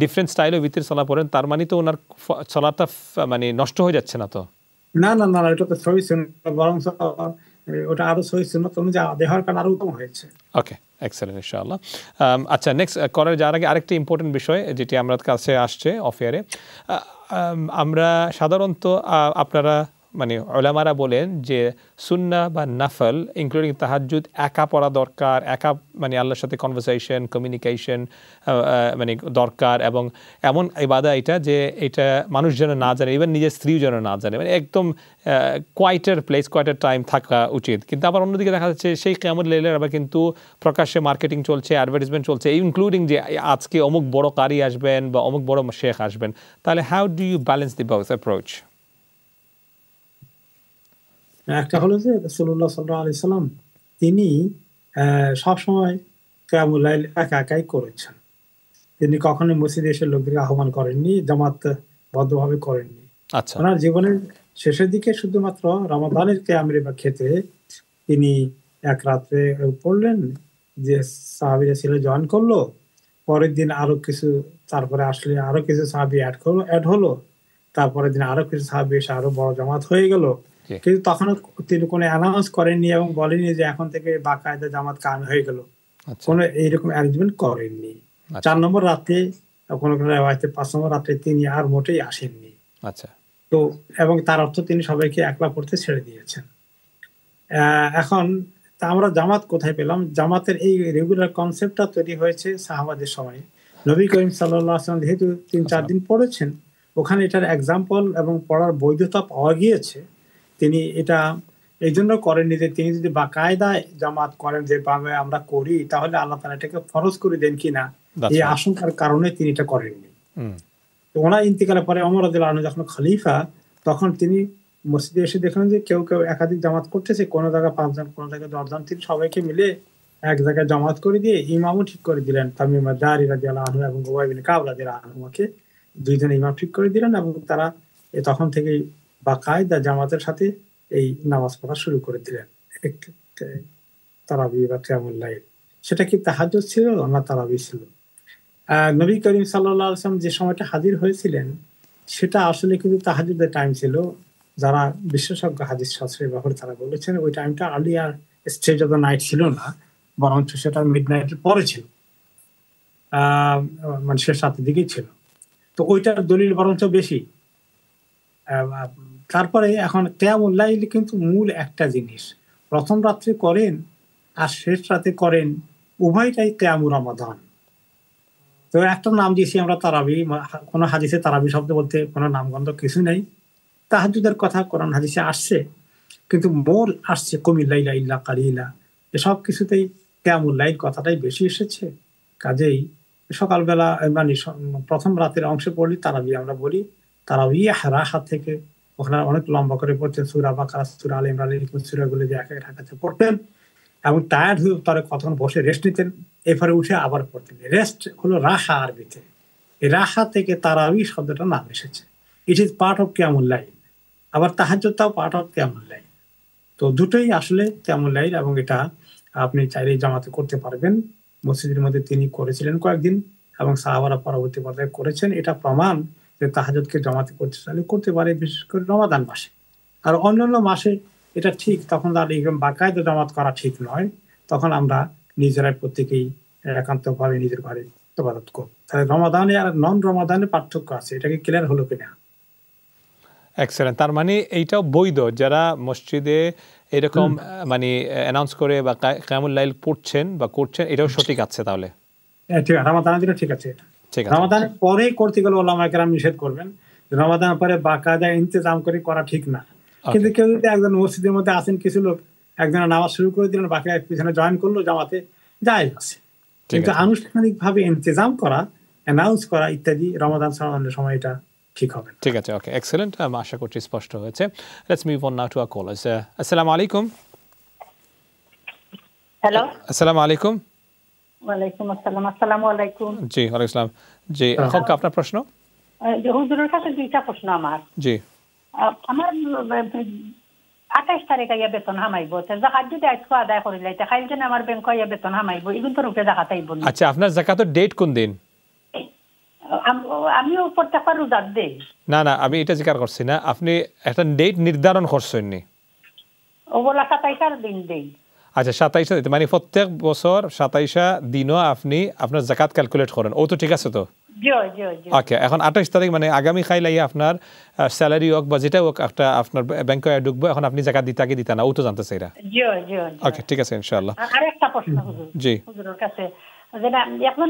ডিফারেন্ট স্টাইলে ভিতর সালাত পড়েন, তার মানে তো ওনার সালাতটা মানে নষ্ট হয়ে যাচ্ছে না তো? না, এটা তো সহিহ সুন্নাত, বরং ওটা আরো সহিহ সুন্নাত অনুযায়ী আদায় হওয়ার কারণে আরো উত্তম হয়েছে। ওকে, এক্সেলেন্ট ইনশাআল্লাহ। আচ্ছা, নেক্সট করার যাওয়ার আগে আরেকটি ইম্পর্টেন্ট বিষয় যেটি আমার কাছে আসছে অফেয়ারে, আমরা সাধারণত আপনারা মানে উলামারা বলেন যে সুন্নাহ বা নফল ইনক্লুডিং তাহাজ্জুদ একা পড়া দরকার, একা মানে আল্লাহর সাথে কনভারসেশন কমিউনিকেশন মানে দরকার, এবং এমন ইবাদা এটা যে এটা মানুষ যেন না জানে, ইভেন নিজের স্ত্রীও যেন না জানে, মানে একদম কোয়াইটার প্লেস কোয়াইটার টাইম থাকা উচিত। কিন্তু আবার অন্যদিকে দেখা যাচ্ছে সেই কিয়ামুল লাইলের আবার কিন্তু প্রকাশ্যে মার্কেটিং চলছে, অ্যাডভার্টাইজমেন্ট চলছে, ইনক্লুডিং যে আজকে অমুক বড় কারি আসবেন বা অমুক বড় শেখ আসবেন। তাহলে how do you balance the both approach? একটা হলো যে রাসূলুল্লাহ সাল্লাল্লাহু আলাইহি সাল্লাম তিনি সবসময় কিয়ামুল লাইল একা একাই করেছেন। তিনি কখনোই মসজিদে এসে লোকদেরকে আহ্বান করেননি, জামাতবদ্ধভাবে করেননি। আচ্ছা, ওনার জীবনের শেষের দিকে শুধুমাত্র রমাদানের কিয়ামের ক্ষেত্রে তিনি এক রাত্রে পড়লেন, যে সাহাবীরা ছিল জয়েন করলো, পরের দিন আরো কিছু, তারপরে আসলে আরো কিছু সাহাবী অ্যাড হলো, তারপরের দিন আরো কিছু সাহাবী এসে আরো বড় জামাত হয়ে গেল। কিন্তু তখন তিনি কোনো অ্যানাউন্স করেননি এবং বলেননি যে এখন থেকে বাকায়দা জামাত কায়েম হয়ে গেল, কোনো এইরকম অ্যারেঞ্জমেন্ট করেননি। 4 নম্বর রাতে, কোনো কোনো রিওয়ায়াতে 5 নম্বর রাতে তিনি আর মোটেই আসেননি। আচ্ছা, তো এবং তার অর্থ তিনি সবাইকে একলা পড়তে ছেড়ে দিয়েছেন। এখন আমরা জামাত কোথায় পেলাম? জামাতের এই রেগুলার কনসেপ্টটা তৈরি হয়েছে সাহাবাদের সময়। নবী করিম সাল্লাল্লাহু আলাইহি ওয়াসাল্লাম যেহেতু 3-4 দিন পড়েছেন, ওখানে এটার এক্সাম্পল এবং পড়ার বৈধতা পাওয়া গিয়েছে। তিনি এটা এই জন্য করেননি যে তিনি যদি বাকায়দায় জামাত করেন যেভাবে আমরা করি, তাহলে আল্লাহ তাআলা এটাকে ফরজ করে দেন কিনা, এই আশঙ্কার কারণে তিনি এটা করেননি। তো ওনার ইন্তিকালের পরে ওমর রাদিয়াল্লাহু আনহু যখন খলিফা, তখন তিনি মসজিদে এসে দেখলেন যে কেউ কেউ একাধিক জামাত করতেছে, কোনো জায়গায় 5 জন, কোনো জায়গায় 10 জন। তিনি সবাইকে মিলে এক জায়গায় জামাত করে দিয়ে ইমামও ঠিক করে দিলেন। তামিম আদ-দারি রাদিয়াল্লাহু আনহু এবং উবাই বিন কাব রাদিয়াল্লাহু আনহুকে 2 জন ইমাম ঠিক করে দিলেন, এবং তারা তখন থেকেই বাকায়দা জামাতের সাথে এই নামাজ পড়া শুরু করে দিলেন। তারাবি বা কিয়ামুল লাইল, সেটা কি তাহাজ্জুদ ছিল না তারাবি ছিল? নবী করিম সাল্লাল্লাহু আলাইহি ওয়াসাল্লাম যে সময়টা হাজির হয়েছিলেন, সেটা আসলে কিন্তু তাহাজ্জুদের টাইম ছিল। যারা বিশেষজ্ঞ হাদিস শাস্ত্রের ব্যাপারে তারা বলেছেন ওই টাইমটা earlier stage of the night ছিল না, বরঞ্চ সেটা মিড নাইটের পরে ছিল, মানে শেষ রাতের দিকেই ছিল। তো ওইটার দলিল বরঞ্চ বেশি। তারপরে এখন কিয়ামুল লাইল কিন্তু মূল একটা জিনিস, প্রথম রাত্রে করেন আর শেষ রাতে করেন, উভয়টাই কিয়ামুর রমাদান। তো একটা নাম দিয়েছি আমরা তারাবি, কোনো হাদিসে তারাবি শব্দ বলতে কোনো নামগন্ধ কিছু নেই। তাহাজ্জুদের কথা কোরআন হাদিসে আসছে, কিন্তু মূল আসছে কুমিল লাইলা ইল্লা কালিলা, এসব কিছুতেই কিয়ামুল লাইল কথাটাই বেশি এসেছে। কাজেই সকালবেলা মানে প্রথম রাতের অংশে পড়লি তারাবি আমরা বলি। তারাবি রাহা থেকে ওখানে অনেক লম্বা করে পড়তেন, সূরা বাকারা, সূরা আলে ইমরান, এই সূরাগুলো যে এক এক ঢাকাতে পড়তেন, এবং টায়ার্ড হয়ে তারা কতক্ষণ বসে রেস্ট নিতেন, এরপরে উঠে আবার পড়তেন। রেস্ট হলো রাহা আরবিতে। এই রাহা থেকে তারাবি শব্দটা নাম এসেছে। ইট ইজ পার্ট অফ কিয়ামুল লাইল। আবার তাহাজ্জুদটাও পার্ট অফ কিয়ামুল লাইল। তো দুটোই আসলে কিয়ামুল লাইল, এবং এটা আপনি চাইলেই জামাতে করতে পারবেন। মসজিদের মধ্যে তিনি করেছিলেন কয়েকদিন, এবং সাহাবারা পরবর্তী পর্যায়ে করেছেন। এটা প্রমাণ যে তাহাজ্জুদকে জামাতে করতে চাইলে করতে পারে, বিশেষ করে রমাদান মাসে। আর অন্যান্য মাসে এটা ঠিক, তখন আর এরকম বাকায়দা জামাত করা ঠিক নয়। তখন আমরা নিজেরাই প্রত্যেকেই একান্তভাবে নিজের ঘরে ইবাদত করব। তাহলে রমাদানে আর নন রমাদানে পার্থক্য আছে, এটাকে ক্লিয়ার হলো কিনা? এক্সেলেন্ট। তার মানে এইটাও বৈধ, যারা মসজিদে এরকম মানে অ্যানাউন্স করে বা কিয়ামুল লাইল পড়ছেন বা করছেন, এটাও সঠিক আছে তাহলে? ঠিক আছে, রমাদানের দিনে ঠিক আছে। রমাদানের পরে করতে গেলে ওলামায়ে কেরাম নিষেধ করবেন, রমাদানের পরে বাকায়দা ইন্তজাম করে করা ঠিক না। কিন্তু কেউ যদি একজন মসজিদের মধ্যে আসেন, কিছু লোক একজন নামাজ শুরু করে দিলেন, বাকি পিছনে জয়েন করলো, জামাতে জায়েজ আছে। কিন্তু আনুষ্ঠানিক ভাবে ইন্তজাম করা, অ্যানাউন্স করা ইত্যাদি রমাদান সামানের সময় এটা ঠিক হবে। ঠিক আছে, ওকে, এক্সেলেন্ট। আশা করছি স্পষ্ট হয়েছে। Let's move on now to our collars. আসসালামু আলাইকুম। হ্যালো, আসসালামু আলাইকুম। ওয়ালাইকুম আসসালাম। আসসালামু আলাইকুম। জি, ওয়ালাইকুম আসসালাম। জি, এখন আপনার প্রশ্ন? হুজুরের কাছে দুইটা প্রশ্ন আমার। জি, আমার 28 তারিখে ইয়া বেতন হামাইব, যাকাত যদি আজকে আদায় করিলে খাইল যেন আমার ব্যাংক ইয়া বেতন হামাইব, এগুন তো রূপে যাকাত আইব না। আচ্ছা, আপনার যাকাতের ডেট কোন দিন? আমিও প্রত্যেকবার রোজার দেই। না না, আমি এটা জিজ্ঞাসা করছি না, আপনি একটা ডেট নির্ধারণ করছেন নি? ওগুলা 27 দিন দেই। আচ্ছা, 27 মানে প্রত্যেক বছর 27 দিনও আপনি আপনার যাকাত ক্যালকুলেট করেন, ও তো ঠিক আছে তো? ওকে, এখন 28 তারিখ মানে আগামী খাইলাই আপনার স্যালারি হোক বা যেটা হোক একটা আপনার ব্যাংকে ঢুকবো, এখন আপনি জাকাত দিতে আগে দিতে না, ও তো জানতে চাইরা। ওকে, ঠিক আছে ইনশাআল্লাহ। আর একটা প্রশ্ন জি হুজুরের কাছে, যেটা এখন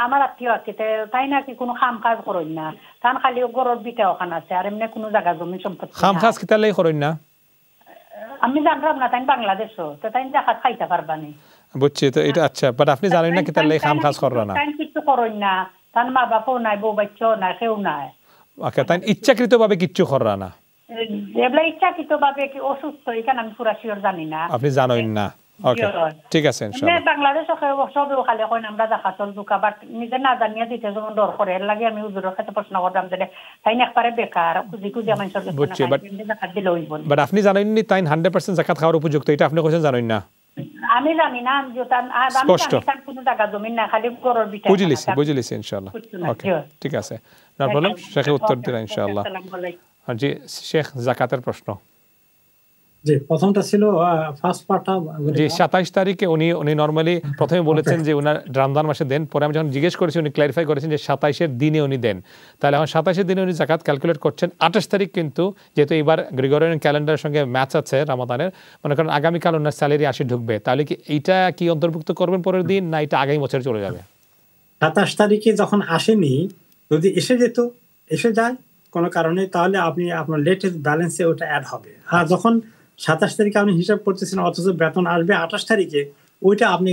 আমার আত্মীয় আছে তাই নাকি কোনো খাম কাজ করেন না, তান খালি গরর বিটা ওখানে আছে আর এমনি কোনো জায়গা জমি সম্পত্তি খাম কাজ কিতা লাই করেন না? আমি জানতাম না, তাই বাংলাদেশও তো তাই জাকাত খাইতে পারবানি। বুঝছি, তো এটা আচ্ছা, বাট আপনি জানেন না কিতা লাই খাম কাজ করেন না? তাই কিছু করেন না, তার মা বাবাও নাই, বউ বাচ্চাও নাই, কেউ নাই। ওকে, তাই ইচ্ছাকৃতভাবে কিচ্ছু করেন না? এগুলা ইচ্ছাকৃতভাবে কি অসুস্থ এখানে আমি পুরা শিওর জানি না। আপনি জানেন না? ওকে, ঠিক আছে ইনশাআল্লাহ। বাংলাদেশে সবও খালি কই আমরা জাকাতল দুকা, বাট নিজে না জানিয়া দিতে যেমন ডর করে, এর লাগে আমি হুজুরের কাছে প্রশ্ন করলাম যে তাই না একবারে বেকার খুঁজি খুঁজি আমার সরকার বুঝছি, বাট দিলে হইব। বাট আপনি জানেন নি তাই 100% জাকাত খাওয়ার উপযুক্ত, এটা আপনি কইছেন জানেন না? আমি জানি না, আমি জানি কোনো টাকা জমি না, খালি গরর বিটা। বুঝিলিছি ইনশাআল্লাহ। ওকে, ঠিক আছে, না বললাম শেখে উত্তর দিলেন ইনশাআল্লাহ। জি শেখ, জাকাতের প্রশ্ন। জি, প্রথমটা ছিল ফার্স্ট পার্টটা। জি, 27 তারিখে উনি নরমালি প্রথমে বলেছেন যে উনার রমজান মাসে দেন, পরে আমি যখন জিজ্ঞেস করেছি উনি ক্লারিফাই করেছেন যে 27-এর দিনে উনি দেন। তাহলে এখন 27-এর দিনে উনি জাকাত ক্যালকুলেট করছেন। 28 তারিখ কিন্তু যেহেতু এবার গ্রিগরিয়ান ক্যালেন্ডারের সঙ্গে ম্যাচ আছে রমাদানের, মনে করেন আগামীকাল ওনার স্যালারি 80 ঢুকবে, তাহলে কি এইটা কি অন্তর্ভুক্ত করবেন পরের দিন, না এটা আগামী বছর চলে যাবে? 27 তারিখে যখন আসেনি, যদি এসে যায় কোনো কারণে, তাহলে আপনি আপনার লেটেস্ট ব্যালেন্সে ওটা অ্যাড হবে। আর যখন 27 তারিখে আপনি হিসাব করতেছেন অথচ বেতন আসবে 28 তারিখে, ওইটা আপনি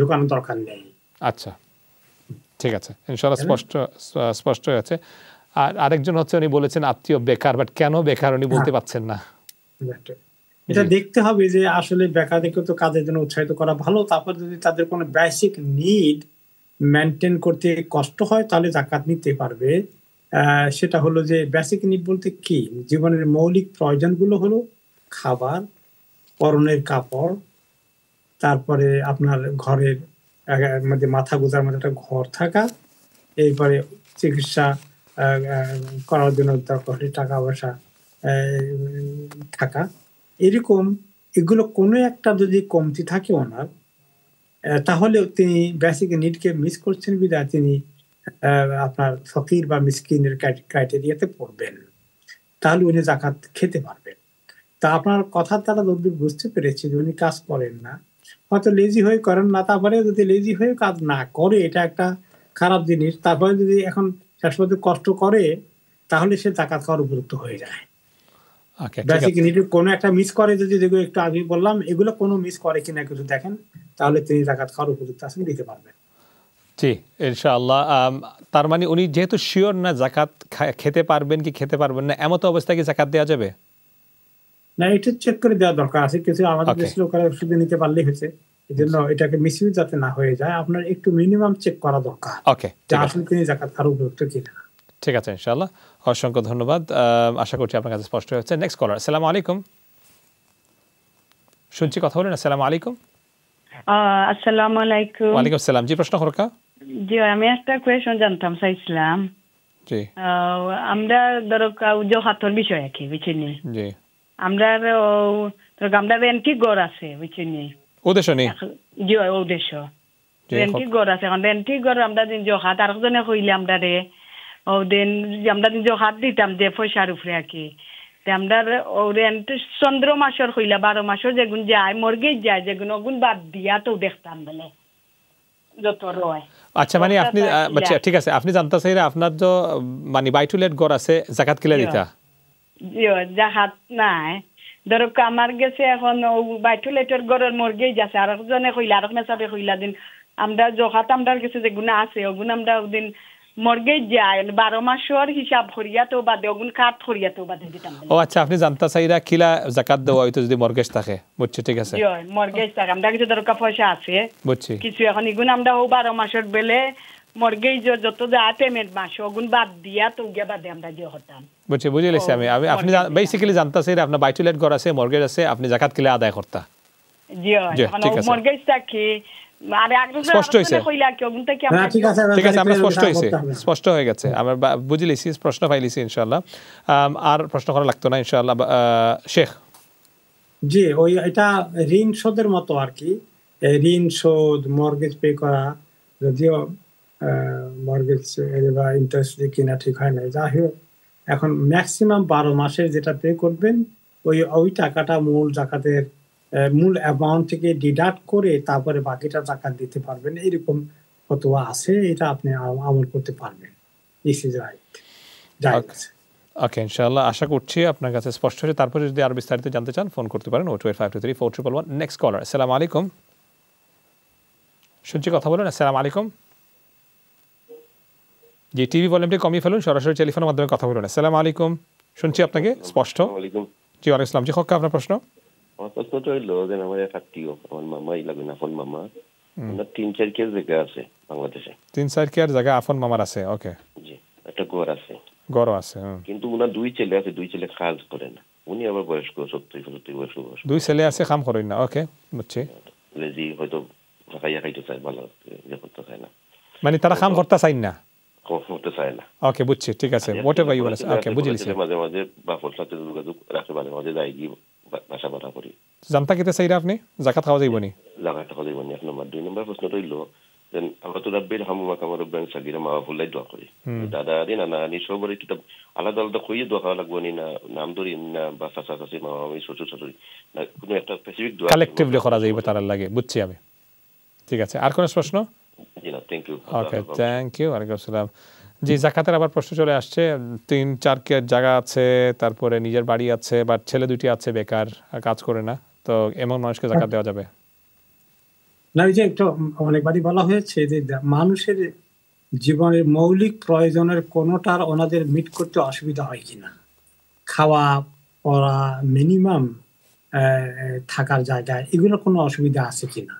ঢোকানোর দরকার নেই। আচ্ছা, ঠিক আছে ইনশাআল্লাহ, স্পষ্ট হয়ে আছে। আর আরেকজন হচ্ছে উনি বলেছেন আত্মীয় বেকার, বাট কেন বেকার উনি বলতে পারছেন না। এটা দেখতে হবে যে আসলে বেকারদেরকে তো কাজের জন্য উৎসাহিত করা ভালো, তারপর যদি তাদের কোনো বেসিক নিড মেনটেন করতে কষ্ট হয় তাহলে জাকাত নিতে পারবে। সেটা হলো যে বেসিক নিড বলতে কি, জীবনের মৌলিক প্রয়োজনগুলো হলো খাবার, পরনের কাপড়, তারপরে আপনার ঘরের মধ্যে মাথা গোজার মধ্যে একটা ঘর থাকা, এরপরে চিকিৎসা করার জন্য দরকার টাকা পয়সা থাকা, এরকম এগুলো কোনো একটা যদি কমতি থাকে ওনার, তাহলে তিনি বেসিক নিডকে মিস করছেন বিধায় তিনি আপনার ফকির বা মিসকিনের ক্রাইটেরিয়াতে পড়বেন, তাহলে উনি জাকাত খেতে পারবেন। তা আপনার কথার দ্বারা যতদূর বুঝতে পেরেছি যে উনি কাজ করেন না, হয়তো লেজি হয়ে করেন না, তারপরে যদি লেজি হয়ে কাজ না করে এটা একটা খারাপ জিনিস, তারপরে যদি এখন শেষ পর্যন্ত কষ্ট করে তাহলে সে জাকাত খাওয়ার উপযুক্ত হয়ে যায়। বেসিক নিড কোনো একটা মিস করে, যদি যেগুলো একটু আগে বললাম এগুলো কোনো মিস করে কিনা কিছু দেখেন, তাহলে তিনি জাকাত খাওয়ার উপযুক্ত আছেন, দিতে পারবেন। জি ইনশাআল্লাহ। তার মানে উনি যেহেতু শিওর না জাকাত খেতে পারবেন কি খেতে পারবেন না, এমত অবস্থায় কি জাকাত দেওয়া যাবে না? এটা চেক করে দেওয়া দরকার আছে। কিছু আমাদের দেশের লোকেরা শুধু নিতে পারলেই হয়েছে, এই জন্য এটাকে মিসইউজ যাতে না হয়ে যায় আপনার একটু মিনিমাম চেক করা দরকার। ওকে, আসলে তিনি জাকাত খাওয়ার উপযুক্ত কিনা। ঠিক আছে ইনশাআল্লাহ, অসংখ্য ধন্যবাদ। আশা করছি আপনার কাছে স্পষ্ট হয়েছে। Next caller. আসসালামু আলাইকুম, শুনছি কথা বলেন। আসসালামু আলাইকুম। আসসালামু আলাইকুম। ওয়ালাইকুম আসসালাম। জি, প্রশ্ন করুন। জি, আমি একটা কোয়েশ্চন জানতাম চাইছিলাম। জি, আমরা ধরো জহাতর বিষয় কি বুঝিনি। জি, আমরা আমরা রেন্টি ঘর আছে বুঝিনি। উদ্দেশ্য নেই। জি, উদ্দেশ্য রেন্টি ঘর আছে। এখন রেন্টি ঘর আমরা দিন জহাত আরেকজনে কইলে আমরা রে ও দিন আমরা দিন জহাত দিতাম যে পয়সার উপরে আর কি। আমরা ও রেন্ট চন্দ্র মাসের কইলা 12 মাসের যেগুন যায় মর্গেজ যায় যেগুন ওগুন বাদ দিয়া তো দেখতাম বলে যত রয়। আচ্ছা, মানে আপনি আচ্ছা ঠিক আছে, আপনি জানতে চাইরা আপনার তো মানে বাই টু লেট ঘর আছে, জাকাত কিলা দিতা? জি, জাকাত নাই। ধরো আমার গেছে এখন বাই টু লেটের ঘরের মর্গেজ আছে, আর একজনে কইলা আর মেসাবে কইলা দিন আমরা জাকাত আমরা গেছে যেগুন আছে ওগুন আমরা ওদিন মর্গেজ যায় 12 মাসের হিসাব করিয়া তো বাদে ওগুন কাট করিয়া তো বাদে দিতাম। ও আচ্ছা, আপনি জানতে চাইরা কিলা জাকাত দেওয়া হয়তো যদি মর্গেজ থাকে। বুঝছি, ঠিক আছে। জি, মর্গেজ থাকে। আমরা কিছু ধরো পয়সা আছে বুঝছি কিছু, এখন এগুন আমরা 12 মাসের বেলে মর্গেজ যত যা পেমেন্ট মাস ওগুন বাদ দিয়া তো গিয়া বাদে আমরা যে হতাম। বুঝছি, বুঝে লেছি আমি। আপনি বেসিক্যালি জানতে চাইরা আপনার বাই টু লেট ঘর আছে, মর্গেজ আছে, আপনি জাকাত কিলা আদায় করতা? জি, ঠিক আছে। মর্গেজ থাকে স্পষ্ট হয়েছে। ঠিক আছে, আমরা স্পষ্ট হয়েছে, স্পষ্ট হয়ে গেছে, আমরা বুঝে লিছি, প্রশ্ন পাইলিছি ইনশাআল্লাহ। আর প্রশ্ন করা লাগতো না ইনশাআল্লাহ। শেখ জি, ওই এটা ঋণ শোধের মতো আর কি। ঋণ শোধ, মর্গেজ পে করা, যদিও মর্গেজ বা ইন্টারেস্ট দিয়ে কিনা ঠিক হয় না। যাই হোক, এখন ম্যাক্সিমাম 12 মাসের যেটা পে করবেন ওই টাকাটা মূল জাকাতের মূল অ্যামাউন্ট থেকে ডিডাক্ট করে তারপরে বাকিটা জাকাত দিতে পারবেন, এরকম ফতোয়া আছে। এটা আপনি আমল করতে পারবেন। This is right. ওকে, ইনশাআল্লাহ আশা করছি আপনার কাছে স্পষ্ট হয়েছে। তারপরে যদি আরো বিস্তারিত জানতে চান ফোন করতে পারেন 02523 নেক্সট কলার। আসসালামু আলাইকুম, শুনছি কথা বলুন। আসসালামু আলাইকুম। জি, টিভি ভলিউমটি কমিয়ে ফেলুন, সরাসরি টেলিফোনের মাধ্যমে কথা বলুন। আসসালামু আলাইকুম, শুনছি আপনাকে স্পষ্ট। জি ওয়ালাইকুম আসসালাম। জি হক, আপনার প্রশ্ন? আমার প্রশ্নটা হইল যে আমার এক আত্মীয়, আমার মামাই লাগবে, আপন মামা, ওনার 3-4 কেয়ার জায়গা আছে বাংলাদেশে। 3-4 কেয়ার জায়গা আপন মামার আছে? ওকে, জি, একটা ঘর আছে। ঘর আছে, কিন্তু ওনার 2 ছেলে আছে, 2 ছেলে কাজ করে না। উনি আবার বয়স্ক, 70-75 বয়স। 2 ছেলে আছে, কাম করেন না। ওকে, বুঝছি। লেজি, হয়তো খাইয়া খাইতে চায়, ভালো ইয়ে করতে চায় না, মানে তারা কাম করতে চায় না, করতে চায় না। ওকে, বুঝছি, ঠিক আছে। Whatever you want. ওকে, বুঝিয়েছি। মাঝে মাঝে বাপর সাথে যোগাযোগ রাখে, মাঝে মাঝে যাই গিয়ে ভাষা কথা করি। জানতা কিতে চাইরা আপনি যাকাত খাওয়া যাইব নি? জাকাত খাওয়া যাইব নি, 1 নম্বর। 2 নম্বর প্রশ্নটা হইল যে আমরা তো রাব্বির হামুমা কামার রব্বান সাগীরা মা ফুলাই দোয়া করি। দাদা দিন না নি সবরে কিতাব আলাদা আলাদা কইয়ে দোয়া করা লাগবে নি, না নাম ধরি না, বা চাচা চাচি মা মামি শ্বশুর শাশুড়ি, না কোনো একটা স্পেসিফিক দোয়া কালেক্টিভলি করা যাইব তার লাগে? বুঝছি আমি, ঠিক আছে। আর কোন প্রশ্ন? জি না, thank you. Okay, thank you. ওয়ালাইকুম আসসালাম। জি, জাকাতের আবার প্রশ্ন চলে আসছে। 3-4 কেয়ার জায়গা আছে, তারপরে নিজের বাড়ি আছে, বাট ছেলে 2টি আছে বেকার, কাজ করে না, তো এমন মানুষকে জাকাত দেওয়া যাবে না? ওই যে একটু অনেকবারই বলা হয়েছে যে মানুষের জীবনের মৌলিক প্রয়োজনের কোনোটার ওনাদের মিট করতে অসুবিধা হয় কিনা, খাওয়া পড়া, মিনিমাম থাকার জায়গায়, এগুলো কোনো অসুবিধা আছে কিনা,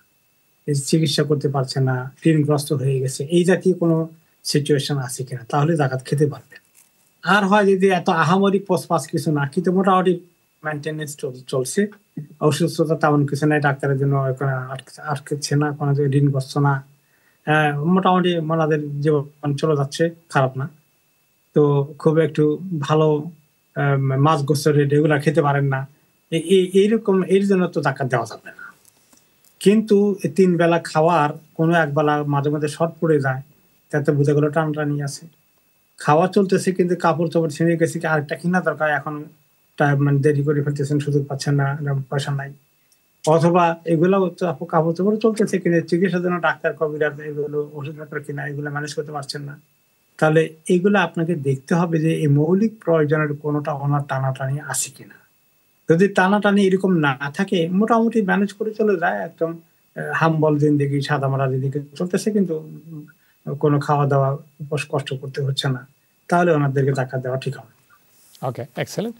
চিকিৎসা করতে পারছে না, ঋণগ্রস্ত হয়ে গেছে, এই জাতীয় কোনো সিচুয়েশন আছে কিনা, তাহলে জাকাত খেতে পারবেন। আর হয় যদি এত আহামরি পোস্টপাস কিছু না, কিন্তু মোটামুটি মেনটেনেন্স চলছে, অসুস্থতা তেমন কিছু নাই, ডাক্তারের জন্য আটকেছে না, কোনো ঋণগ্রস্ত না, মোটামুটি ওনাদের জীবন চলে যাচ্ছে, খারাপ না। তো খুব একটু ভালো মাছ গোস্ত রেগুলার খেতে পারেন না, এইরকম, এর জন্য তো জাকাত দেওয়া যাবে না। কিন্তু 3 বেলা খাওয়ার কোনো একবেলা মাঝে মাঝে শর্ট পড়ে যায়, তাতে বোঝা গেলো টানটানি আছে, খাওয়া চলতেছে কিন্তু কাপড় চোপড় ছিঁড়ে গেছে, কি আরেকটা কিনা দরকার, এখন মানে দেরি করে ফেলতেছেন, সুযোগ পাচ্ছেন না, পয়সা নাই, অথবা এগুলো কাপড় চোপড় চলতেছে কিনে চিকিৎসার জন্য ডাক্তার কবিরাজ এগুলো ওষুধপত্র কিনা, এগুলো ম্যানেজ করতে পারছেন না, তাহলে এগুলো আপনাকে দেখতে হবে যে এই মৌলিক প্রয়োজনের কোনোটা ওনার টানাটানি আছে কিনা। যদি টানাটানি এরকম না থাকে, মোটামুটি ম্যানেজ করে চলে যায়, একদম হাম্বল জিন্দেগি, সাদা মারা জিন্দেগি চলতেছে, কিন্তু কোনো খাওয়া দাওয়া কষ্ট করতে হচ্ছে না, তাহলে ওনাদেরকে জাকাত দেওয়া ঠিক হবে। ওকে, এক্সেলেন্ট।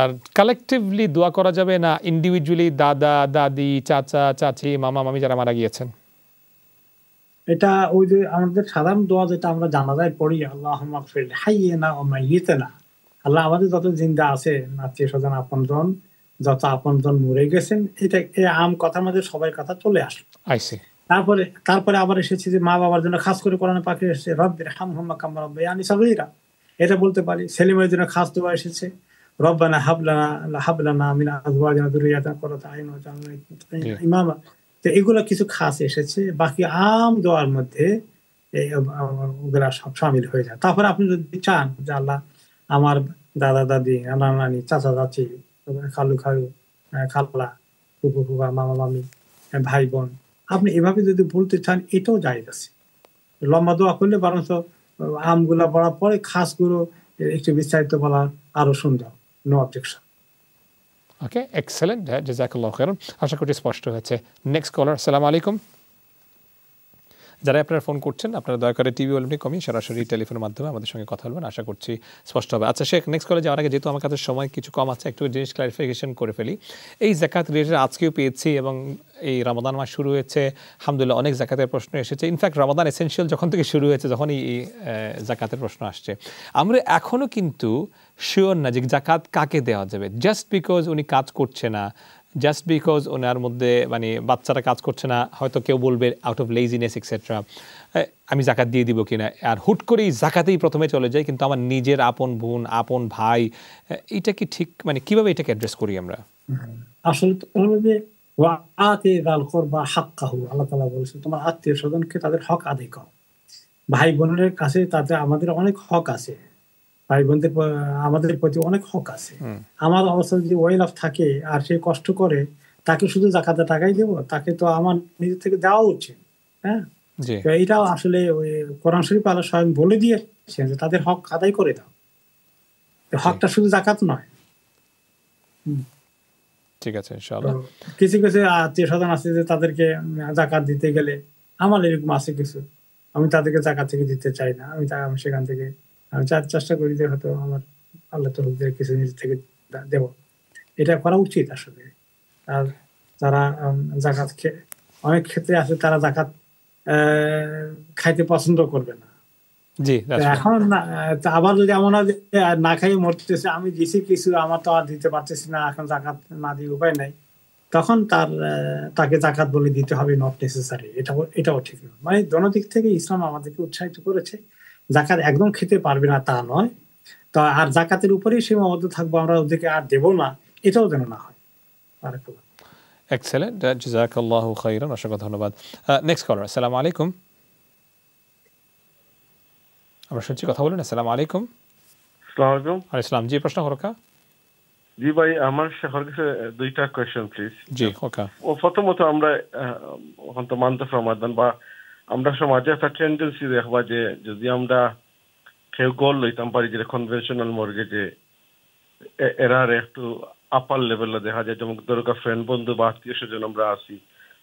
আর কালেকটিভলি দোয়া করা যাবে না ইন্ডিভিজুয়ালি, দাদা দাদি, চাচা চাচি, মামা মামি যারা মারা গিয়েছেন? এটা ওই যে আমাদের সাধারণ দোয়া যেটা আমরা জানাজায় পড়ি, আল্লাহুম্মা গফির লিহাইয়িনা ওয়া মাইয়িতিনা, আল্লাহ আমাদের যত জিন্দা আছে, আত্মীয় স্বজন, আপনজন, যত আপনজন মরে গেছেন, এটা এই আম কথার মধ্যে সবাই কথা চলে আসে। তারপরে আবার এসেছে যে মা বাবার জন্য খাস করে কোরআনে পাকে এসেছে রব্বির হামহুমা কামা রাব্বায়ানি সগীরা, এটা বলতে পারি। ছেলে মেয়ের জন্য খাস দোয়া এসেছে রব্বানা হাবলানা মিন আজওয়াজিনা যুররিয়াতানা কুররাতা আইউন ওয়াজআলনা ইমামা। তো এগুলো কিছু খাস এসেছে, বাকি আম দোয়ার মধ্যে ওগুলা সব শামিল হয়ে যায়। তারপরে আপনি যদি চান যে আল্লাহ আমার দাদা দাদি, নানা নানি, চাচা চাচি, খালু খালু, খালা, ফুফু ফুফা, মামা মামি, ভাই বোন, আপনি এভাবে যদি বলতে চান, এটাও জায়েজ আছে। লম্বা দোয়া করলে বরঞ্চ আমগুলা বলার পরে খাসগুলো একটু বিস্তারিত বলা আরো সুন্দর। No objection. ওকে, এক্সেলেন্ট, জাযাকাল্লাহু খাইরান। আশা করি স্পষ্ট হয়েছে। Next caller. আসসালামু আলাইকুম। যারা আপনারা ফোন করছেন, আপনারা দয়া করে টিভি ভলিউমটি কমিয়ে সরাসরি টেলিফোনের মাধ্যমে আমাদের সঙ্গে কথা বলবেন, আশা করছি স্পষ্ট হবে। আচ্ছা শেখ, নেক্সট কলে যাওয়ার আগে, যেহেতু আমার কাছে সময় কিছু কম আছে, একটু জিনিস ক্লারিফিকেশন করে ফেলি। এই জাকাত রিলেটেড আজকেও পেয়েছি, এবং এই রমাদান মাস শুরু হয়েছে, আলহামদুলিল্লাহ অনেক জাকাতের প্রশ্ন এসেছে। ইনফ্যাক্ট রমাদান এসেনশিয়াল যখন থেকে শুরু হয়েছে, যখনই এই জাকাতের প্রশ্ন আসছে, আমরা এখনও কিন্তু শিওর না যে জাকাত কাকে দেওয়া যাবে। জাস্ট বিকজ উনি কাজ করছে না, জাস্ট বিকজ ওনার মধ্যে মানে বাচ্চারা কাজ করছে না, হয়তো কেউ বলবে আউট অফ লেজিনেস এক্সেট্রা, আমি জাকাত দিয়ে দিব কিনা, আর হুট করেই জাকাতেই প্রথমে চলে যায়, কিন্তু আমার নিজের আপন বোন, আপন ভাই, এটা কি ঠিক, মানে কিভাবে এটাকে অ্যাড্রেস করি আমরা? আসলে আল্লাহ তাআলা বলেছেন তোমার আত্মীয় স্বজনকে তাদের হক আদায় করো। ভাই বোনের কাছে তাতে আমাদের অনেক হক আছে, ভাই বোনদের আমাদের প্রতি অনেক হক আছে। আমার অবস্থা যদি ওয়েল অফ থাকে আর সে কষ্ট করে, তাকে শুধু জাকাতের টাকাই দেবো? তাকে তো আমার নিজের থেকে দেওয়া উচিত। হ্যাঁ, এইটাও আসলে ওই কোরআন শরীফ আল্লাহ স্বয়ং বলে দিয়েছেন যে তাদের হক আদায় করে দাও। হকটা শুধু জাকাত নয়। ঠিক আছে, ইনশাআল্লাহ। কিছু কিছু আত্মীয় স্বজন আছে যে তাদেরকে জাকাত দিতে গেলে, আমার এরকম আছে কিছু, আমি তাদেরকে জাকাত থেকে দিতে চাই না, আমি সেখান থেকে আমি চেষ্টা করি যে হয়তো আমার আল্লাহ তরফ দিয়ে কিছু নিজের থেকে দেব। এটা করা উচিত আসলে। আর তারা জাকাত অনেক ক্ষেত্রে আছে তারা জাকাত খাইতে পছন্দ করবে না। এখন আবার যদি এমন হয় না খাইয়ে মরতেছে, আমি দিছি কিছু, আমার তো আর দিতে পারতেছি না, এখন জাকাত না দিয়ে উপায় নাই, তখন তাকে জাকাত বলে দিতে হবে, নট নেসেসারি। এটাও ঠিক নয়। মানে দোনো দিক থেকে ইসলাম আমাদেরকে উৎসাহিত করেছে। জাকাত একদম খেতে পারবে না তা নয়, তা আর জাকাতের উপরেই সীমাবদ্ধ থাকবো, আমরা ওদেরকে আর দেবো না, এটাও যেন না হয়। এক্সেলেন্ট, জাযাকাল্লাহু খাইরান, অসংখ্য ধন্যবাদ। নেক্সট কলার, আসসালামু আলাইকুম। আমরা শুনছি, কথা বলুন। আসসালামু আলাইকুম। আসসালামু আলাইকুম। আসসালাম, জি প্রশ্ন করো। জি ভাই, আমার শেখর কাছে দুইটা কোয়েশ্চন প্লিজ। জি, ওকে। ও প্রথমত আমরা এখন তো মানতে সমাধান বা আমরা সমাজে একটা টেন্ডেন্সি দেখবা যে যদি আমরা কেউ গোল লইতাম পারি যে কনভেনশনাল মর্গেজে এরার একটু আপার লেভেলে দেখা যায়, যেমন দরকার ফ্রেন্ড বন্ধু বা আত্মীয় স্বজন আমরা আছি,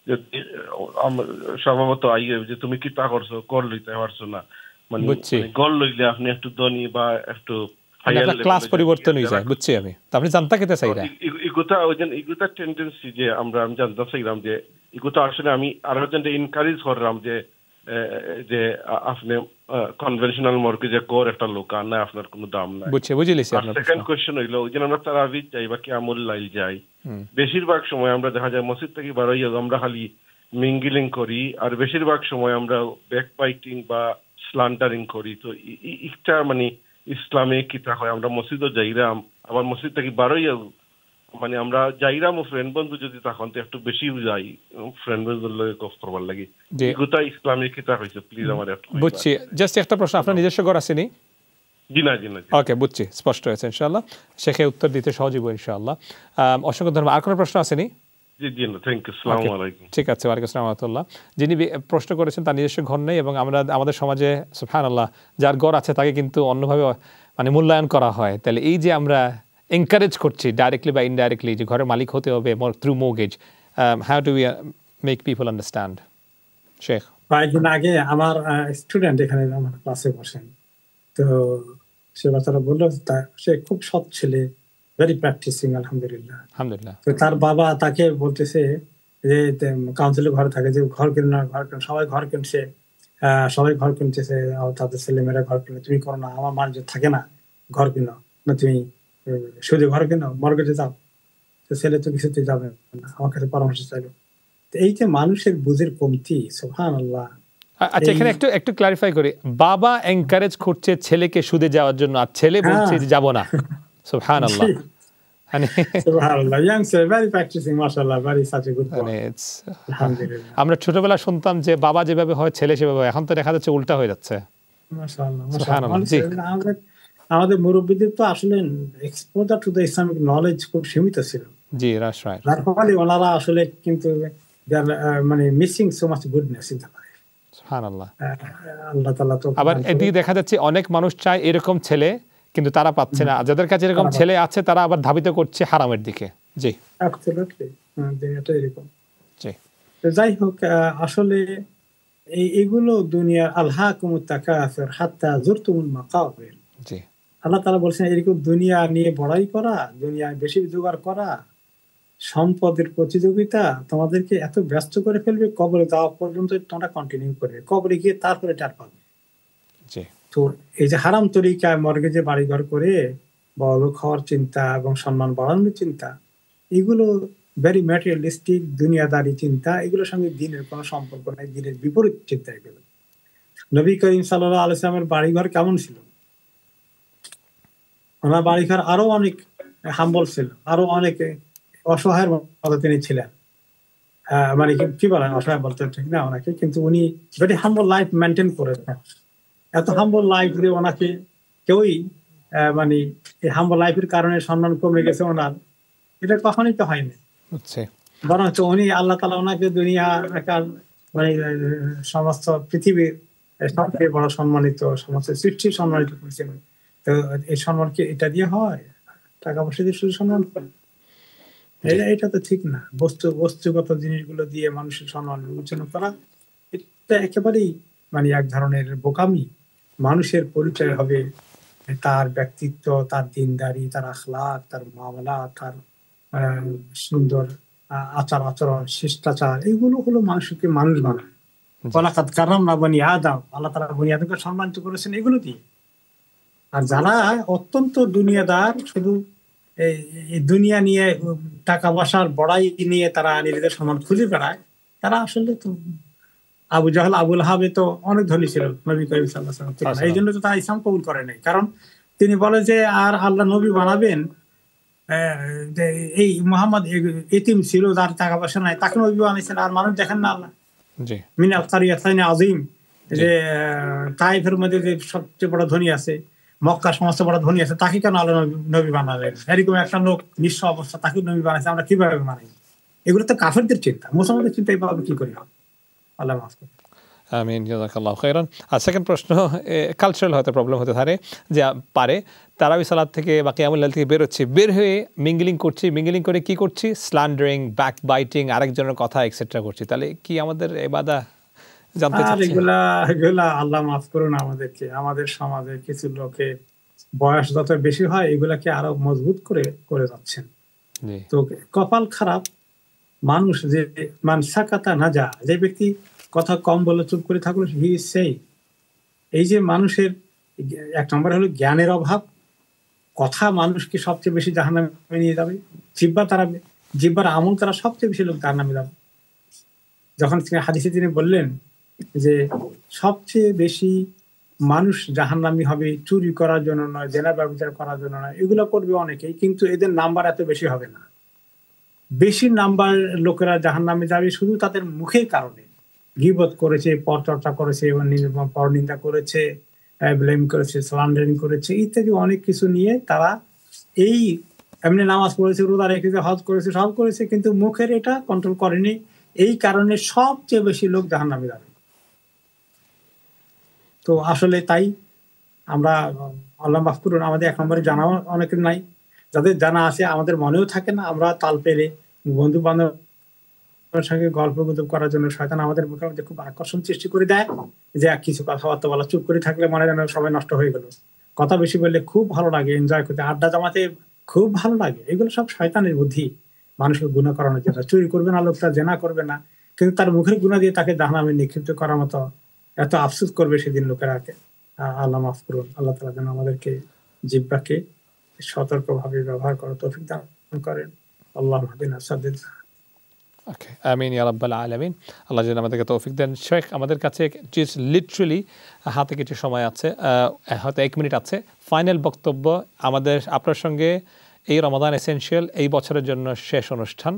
যদি স্বভাবত আইয়ে যে তুমি কি তা করছো, গোল লইতে পারছো না, মানে গোল লইলে আপনি একটু ধনী বা একটু ক্লাস পরিবর্তন হয়ে যায়, বুঝছি আমি। আপনি জানতে খেতে চাই না ইগুতা টেন্ডেন্সি যে আমি জানতে চাইলাম যে ইগুতা আসলে আমি আরো জনকে এনকারেজ করলাম যে আপনি কনভেনশনাল মর্গেজে কোর একটা লোক আর না, আপনার কোনো দাম নাই। বুঝিলিছি। সেকেন্ড কোয়েশ্চন হইলো ওই যে আমরা তারাবি যাই বা কিয়ামুল লাইল যাই, বেশিরভাগ সময় আমরা দেখা যায় মসজিদ থেকে বার হইয়া আমরা খালি মিঙ্গিলিং করি, আর বেশিরভাগ সময় আমরা ব্যাক বাইটিং বা স্লান্টারিং করি। তো একটা মানে ইসলামে কিতা হয়, আমরা মসজিদও যাইরাম, আবার মসজিদ থেকে বারোই মানে আমরা যাইরাম ও ফ্রেন্ড বন্ধু যদি তখন তো একটু বেশি যাই ফ্রেন্ড বন্ধুর লগে কফ করবার লাগি। গোটা ইসলামে কিতা হইছে প্লিজ আমার একটু বুঝছি। জাস্ট একটা প্রশ্ন, আপনার নিজস্ব ঘর আসেনি? জি না। ওকে, বুঝছি, স্পষ্ট হয়েছে ইনশাআল্লাহ। শেখে উত্তর দিতে সহজ হবে ইনশাআল্লাহ। অসংখ্য ধন্যবাদ। আর কোনো প্রশ্ন আসেনি? ঠিক আছে, ওয়ালাইকুম আসসালাম ওয়া রাহমাতুল্লাহ। যিনি প্রশ্ন করেছেন তার নিজস্ব ঘর নেই, এবং আমাদের সমাজে সুবহানাল্লাহ যার ঘর আছে তাকে কিন্তু অন্যভাবে মানে মূল্যায়ন করা হয়। তাহলে এই যে আমরা এনকারেজ করছি ডাইরেক্টলি বা ইনডাইরেক্টলি যে ঘরের মালিক হতে হবে through mortgage, how do we make people understand? Sheikh, কয়েকদিন আগে আমার স্টুডেন্ট এখানে আমার ক্লাসে বসেন, তো সে বাচ্চারা বললো সে খুব সৎ ছেলে, ভেরি প্র্যাকটিসিং, আলহামদুলিল্লাহ। তো তার বাবা তাকে বলতেছে যে কাউন্সিলের ঘরে থাকে যে ঘর কেন, সবাই ঘর কিনছে, সবাই ঘর কিনতেছে, তাদের ছেলে মেয়েরা ঘর কিনে, তুমি করো না, আমার মানুষ থাকে না, ঘর কিনো না, তুমি শুধু ঘর কিনো, মর্গেজে যাও। তো ছেলে তো কিছুতে যাবে না, আমার কাছে পরামর্শ চাইলো। এই যে মানুষের বুঝের কমতি, সুবহানাল্লাহ। আচ্ছা, এখানে একটু ক্লারিফাই করি, বাবা এনকারেজ করছে ছেলেকে সুদে যাওয়ার জন্য, আর ছেলে বলছে যে যাবো না। সুবহানাল্লাহ। আমরা ছোটবেলা শুনতাম যে বাবা যেভাবে হয় ছেলে সেভাবে হয়, এখন তো দেখা যাচ্ছে উল্টা হয়ে যাচ্ছে। আমাদের মুরব্বীদের তো আসলে exposure to the Islamic knowledge খুব সীমিত ছিল। জি, দ্যাটস রাইট। যার ফলে ওনারা আসলে কিন্তু মানে missing so much goodness in the life. সুবহানাল্লাহ। আল্লাহ তাআলা তো আবার এদিকে দেখা যাচ্ছে অনেক মানুষ চায় এরকম ছেলে, কিন্তু তারা পাচ্ছে না। যাদের কাছে এরকম ছেলে আছে তারা আবার ধাবিত করছে হারামের দিকে। জি, অ্যাবসলিউটলি, এটা এরকম। জি, যাই হোক, আসলে এইগুলো দুনিয়ার আলহাকুমুত তাকাসুর হাত্তা যুরতুমুল মাকাবির। জি, আল্লাহ তাআলা বলছেন এরকম দুনিয়া নিয়ে বড়াই করা, দুনিয়ায় বেশি জোগাড় করা, সম্পদের প্রতিযোগিতা তোমাদেরকে এত ব্যস্ত করে ফেলবে, কবরে যাওয়া পর্যন্ত তোমরা কন্টিনিউ করবে, কবরে গিয়ে তারপরে টার পাবে। জি, তো এই যে হারাম তরিকায় মর্গেজে বাড়িঘর করে বড়লোক হওয়ার চিন্তা এবং সম্মান বাড়ানোর চিন্তা, এগুলো ভেরি ম্যাটেরিয়ালিস্টিক দুনিয়াদারি চিন্তা, এগুলোর সঙ্গে দিনের কোনো সম্পর্ক নাই, দিনের বিপরীত চিন্তা এগুলো। নবী করিম সাল্লাল্লাহু আলাইহি ওয়াসাল্লামের বাড়িঘর কেমন ছিল? ওনার বাড়িঘর আরো অনেক হাম্বল ছিল, আরো অনেক অসহায়ের মতো তিনি ছিলেন। মানে কি বলেন, অসহায় বলতে ঠিক না ওনাকে, কিন্তু উনি ভেরি হাম্বল লাইফ মেনটেন করেছেন। এত হাম্বল লাইফ দিয়ে ওনাকে কেউই মানে এই হাম্বল লাইফের কারণে সম্মান কমে গেছে ওনার, এটা কখনোই তো হয়নি। বরঞ্চ উনি আল্লাহ তাআলা ওনাকে দুনিয়া মানে সমস্ত পৃথিবীর সবচেয়ে বড় সম্মানিত, সমস্ত সৃষ্টি সম্মানিত করেছেন। তো এই সম্মান কি এটা দিয়ে হয়? টাকা পয়সা দিয়ে শুধু সম্মান করে? এটা তো ঠিক না। বস্তুগত জিনিসগুলো দিয়ে মানুষের সম্মান বিবেচনা করা এটা একেবারেই মানে এক ধরনের বোকামি। মানুষের পরিচয় হবে তার ব্যক্তিত্ব, তার দিনদারি, তার আখলাক, তার মামলা, তার সুন্দর আচার আচরণ, শিষ্টাচার, এগুলো হলো মানুষকে মানুষ বানায়। ওয়ালাকাদ কাররামনা বনি আদম, আল্লাহ তাআলা বনি আদমকে সম্মানিত করেছেন এগুলো দিয়ে। আর যারা অত্যন্ত দুনিয়াদার, শুধু এই দুনিয়া নিয়ে টাকা পয়সার বড়াই নিয়ে তারা নিজেদের সম্মান খুঁজে বেড়ায়, তারা আসলে তো আবু জাহল, আবুল হাবে তো অনেক ধনী ছিল নবী করিম সাল্লাল্লাহু আলাইহি ওয়াসাল্লাম। এই জন্য তো তারা ইসলাম কবুল করে নাই। কারণ তিনি বলে যে আর আল্লাহ নবী বানাবেন, এই মুহাম্মদ এতিম ছিল, যার টাকা পয়সা নাই, তাকে নবী বানাইছেন। আর মানুষ দেখেন না আল্লাহ মিনাল কারিয়াতাইন আযীম, যে তাইফের মধ্যে যে সবচেয়ে বড় ধনী আছে, মক্কার সমস্ত বড় ধনী আছে, তাকে কেন আল্লাহ নবী বানালেন? এরকম একটা লোক নিঃস্ব অবস্থা, তাকে নবী বানাইছে, আমরা কিভাবে মানাই? এগুলো তো কাফেরদের চিন্তা। মুসলমানদের চিন্তা এইভাবে কি করি? আল্লাহ মাফ করুন। আমিন, জাযাকাল্লাহু খাইরান। আর সেকেন্ড প্রশ্ন, কালচারাল হয়তো প্রবলেম হতে পারে। তারাবি সালাত থেকে বা কিয়ামুল লাইল থেকে বেরোচ্ছি, বের হয়ে মিঙ্গলিং করে কি করছি? স্ল্যান্ডারিং, ব্যাক বাইটিং, আরেকজনের কথা এক্সেট্রা করছি। তাহলে কি আমাদের ইবাদত জানতে চাচ্ছেন? এগুলা আল্লাহ মাফ করুন আমাদেরকে। আমাদের সমাজে কিছু লোকে বয়স যত বেশি হয় এগুলাকে আরো মজবুত করে যাচ্ছেন। তো কপাল খারাপ মানুষ, যে মানসাকাতা না যা, যে ব্যক্তি কথা কম বলে চুপ করে থাকলো, হি ইজ সেই। এই যে মানুষের এক নম্বর হলো জ্ঞানের অভাব। কথা মানুষকে সবচেয়ে বেশি জাহান্নামে নিয়ে যাবে। জিহ্বার আমল তারা সবচেয়ে বেশি লোক জাহান্নামে যাবে। যখন হাদিসে তিনি বললেন যে সবচেয়ে বেশি মানুষ জাহান্নামী হবে চুরি করার জন্য নয়, জেনা ব্যভিচার করার জন্য নয়, এগুলো করবে অনেকেই, কিন্তু এদের নাম্বার এত বেশি হবে না। বেশি নাম্বার লোকেরা জাহান্নামে যাবে শুধু তাদের মুখের কারণে। গীবত করেছে, পরচর্চা করেছে, পরনিন্দা করেছে, ব্লেম করেছে, স্ল্যান্ডারিং করেছে, ইত্যাদি অনেক কিছু নিয়ে তারা এই এমনি নামাজ পড়েছে, রোজা রেখেছে, হজ করেছে, সব করেছে, কিন্তু মুখের এটা কন্ট্রোল করেনি। এই কারণে সবচেয়ে বেশি লোক জাহান্নামে যাবে। তো আসলে তাই আমরা, আল্লাহ মাফ করুন, আমাদের এক নম্বরে জানা অনেকের নাই, যাদের জানা আছে আমাদের মনেও থাকে না। আমরা তাল পেলে বন্ধু বান্ধবের সঙ্গে গল্প গুজব করার জন্য শয়তান আমাদের মুখের মধ্যে খুব আকর্ষণ সৃষ্টি করে দেয়, যে কিছু কথাবার্তা বলা, চুপ করে থাকলে মনে যেন সবাই নষ্ট হয়ে গেল। কথা বেশি বললে খুব ভালো লাগে, এনজয় করতে, আড্ডা জমাতে খুব ভালো লাগে। এগুলো সব শয়তানের বুদ্ধি মানুষকে গুনাহ করানোর জন্য। চুরি করবে না লোকটা, জেনা করবে না, কিন্তু তার মুখের গুনাহ দিয়ে তাকে জাহান্নামে নিক্ষিপ্ত করার মতো এত আফসোস করবে সেদিন লোকেরাকে। আল্লাহ মাফ করুন। আল্লাহ তাআলা যেন আমাদেরকে জিহ্বাকে সতর্কভাবে ব্যবহার করার তৌফিক দান করেন। আল্লাহুম্মা হাদিনা সাদ্দিদ। ওকে, আমিন ইয়া রাব্বাল আলামিন। আল্লাহ যেন আমাদেরকে তৌফিক দেন। শেখ, আমাদের কাছে জাস্ট লিটারালি হাতে কিছু সময় আছে, হয়তো 1 মিনিট আছে। ফাইনাল বক্তব্য আমাদের, আপনার সঙ্গে এই রমাদান এসেনশিয়াল এই বছরের জন্য শেষ অনুষ্ঠান,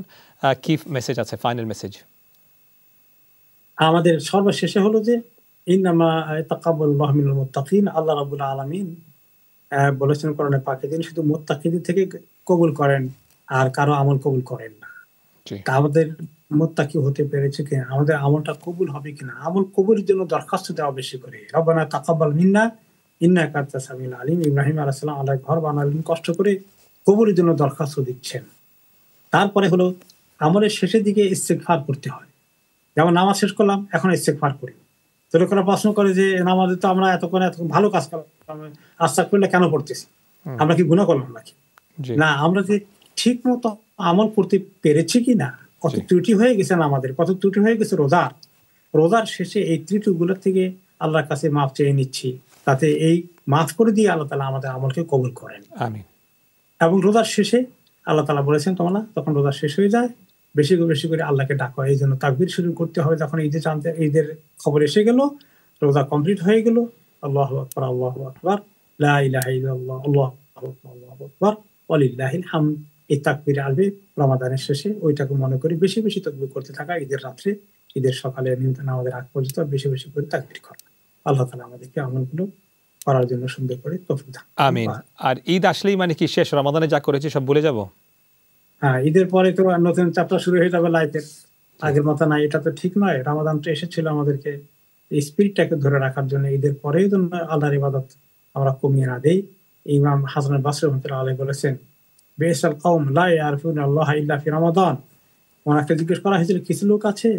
কি মেসেজ আছে, ফাইনাল মেসেজ? আমাদের সর্বশেষে হলো যে ইন্নামা তাকাব্বালুল্লাহু মিনাল মুত্তাকিন। আল্লাহ রাব্বুল আলামিন বলেছেন কোরআনে পাকে, তিনি শুধু মুত্তাকিদের থেকে কবুল করেন আর কারো আমল কবুল করেন না। তা আমাদের মুত্তাকি হতে পেরেছে কিনা, আমাদের আমলটা কবুল হবে কিনা, আমল কবুলের জন্য দরখাস্ত দেওয়া বেশি করে। রব্বানা তাকাব্বাল মিন্না ইন্নাকা আনতাস সামিউল আলিম। ইব্রাহিম আলাইহিস সালাম আল্লাহ ঘর বানালেন, কষ্ট করে কবুলের জন্য দরখাস্ত দিচ্ছেন। তারপরে হলো আমলের শেষের দিকে ইস্তেগফার করতে হয়। যেমন নামাজ শেষ করলাম, এখন ইস্তেগফার করি। তো লোকেরা প্রশ্ন করে যে নামাজে তো আমরা এত ভালো কাজ করলাম, আস্তাগফিরুল্লাহ কেন পড়তেছি? আমরা কি গুনাহ করলাম নাকি? না, আমরা যে ঠিক মতো আমল করতে পেরেছি কিনা, কত ত্রুটি হয়ে গেছে আমাদের, কত ত্রুটি হয়ে গেছে রোজার শেষে এই ত্রুটিগুলো থেকে আল্লাহর কাছে মাফ চেয়ে নিচ্ছি, তাতে এই মাফ করে দিয়ে আল্লাহ তাআলা আমাদের আমলকে কবুল করেন। আমিন। এবং রোজার শেষে আল্লাহ তাআলা বলেছেন, তোমরা তখন রোজা শেষ হয়ে যায় বেশি করে আল্লাহকে ডাকো। এই জন্য তাকবীর শুরু করতে হবে যখন ঈদের খবর এসে গেল, রোজা কমপ্লিট হয়ে গেল, আল্লাহু আকবার, আল্লাহু আকবার, লা ইলাহা ইল্লাল্লাহ, আল্লাহু আকবার, আল্লাহু আকবার, ওয়ালিল্লাহিল হামদ। এই তাকবীর আসবে রমাদানের শেষে, ওইটাকে মনে করি বেশি তাকবীর করতে থাকা। ঈদের রাত্রে, ঈদের সকালে নিয়মিত নামাজের আগ পর্যন্ত বেশি করে তাকবীর করা। আল্লাহ তাআলা আমাদেরকে আমলগুলো করার জন্য সুন্দর করে তৌফিক দান। আমিন। আর ঈদ আসলেই মানে কি শেষ, রমাদানে যা করেছি সব ভুলে যাব? হ্যাঁ, ঈদের পরে তো নতুন চ্যাপ্টার শুরু হয়ে যাবে লাইফের, আগের মতো না। এটা তো ঠিক নয়। রমাদানটা এসেছিল আমাদেরকে এই স্পিরিটটাকে ধরে রাখার জন্য। ঈদের পরেই তো আল্লাহর ইবাদত আমরা কমিয়ে না দেই। ইমাম হাসান আল বসরি রাহমাতুল্লাহ আলাইহি বলেছেন, বিসাল কওম লা ইয়ারফুনা আল্লাহ ইল্লা ফি রমাদান। ওনাকে জিজ্ঞেস করা হয়েছিল, কিছু লোক আছে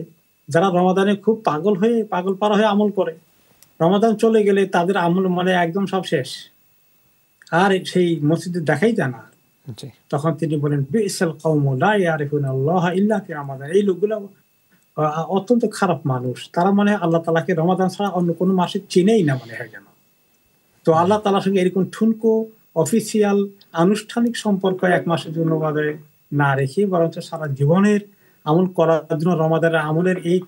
যারা রমাদানে খুব পাগল পারা হয়ে আমল করে, রমাদান চলে গেলে তাদের আমল মানে একদম সব শেষ, আর সেই মসজিদে দেখাই যায় না। তখন তিনি বলেন, বিসাল কওম লা ইয়ারফুনা আল্লাহ ইল্লা ফি রমাদান। এই লোকগুলো অত্যন্ত খারাপ মানুষ, তারা মানে আল্লাহ তাআলাকে রমাদান ছাড়া অন্য কোনো মাসে চিনেই না মনে হয় যেন। তো আল্লাহ তাআলার সঙ্গে এরকম ঠুনকো অফিসিয়াল আনুষ্ঠানিক সম্পর্ক এক মাসের জন্য না রেখে বরঞ্চ সারা জীবনের আমল করার জন্য রমাদানের আমলের এই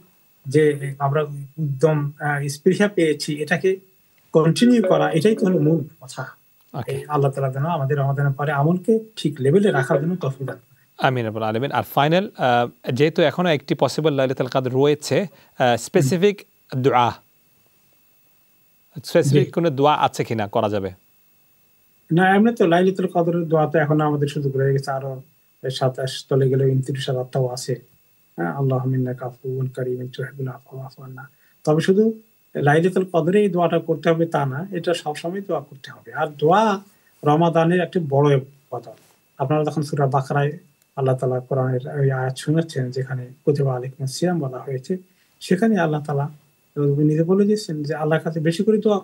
যে আমরা উদ্যম স্পৃহা পেয়েছি, এটাকে কন্টিনিউ করা, এটাই তো হলো মূল কথা। আল্লাহ তাআলা যেন আমাদের রমাদানের পরে আমলকে ঠিক লেভেলে রাখার জন্য তৌফিক দান। আমিন রাব্বুল আলামিন। আর ফাইনাল, যেহেতু এখনো একটি পসিবল লাইলাতুল কদর রয়েছে, স্পেসিফিক দোয়া, স্পেসিফিক কোনো দোয়া আছে কিনা করা যাবে? না, এমনি তো লাইলাতুল কদরের দোয়া তো এখন আমাদের সুযোগ রয়ে গেছে, আরো 27 চলে গেলে 29 আছে। আল্লাহুম্মা ইন্নাকা আফুউন কারীমুন তুহিব্বুল আফওয়া ফা'ফু আন্না। তবে শুধু লাইলাতুল কদরে এই দোয়াটা করতে হবে তা না, এটা সবসময় দোয়া করতে হবে। আর দোয়া রমাদানের একটা বড় ইবাদত। আপনারা যখন সূরা বাকারায় আল্লাহ তাআলা কোরআনের ওই আয়াত শুনেছেন যেখানে কুতিবা আলাইকুমুস সিয়াম বলা হয়েছে, সেখানে আল্লাহ তাআলা নিজে বলে দিয়েছেন যে আল্লাহর কাছে বেশি করে দোয়া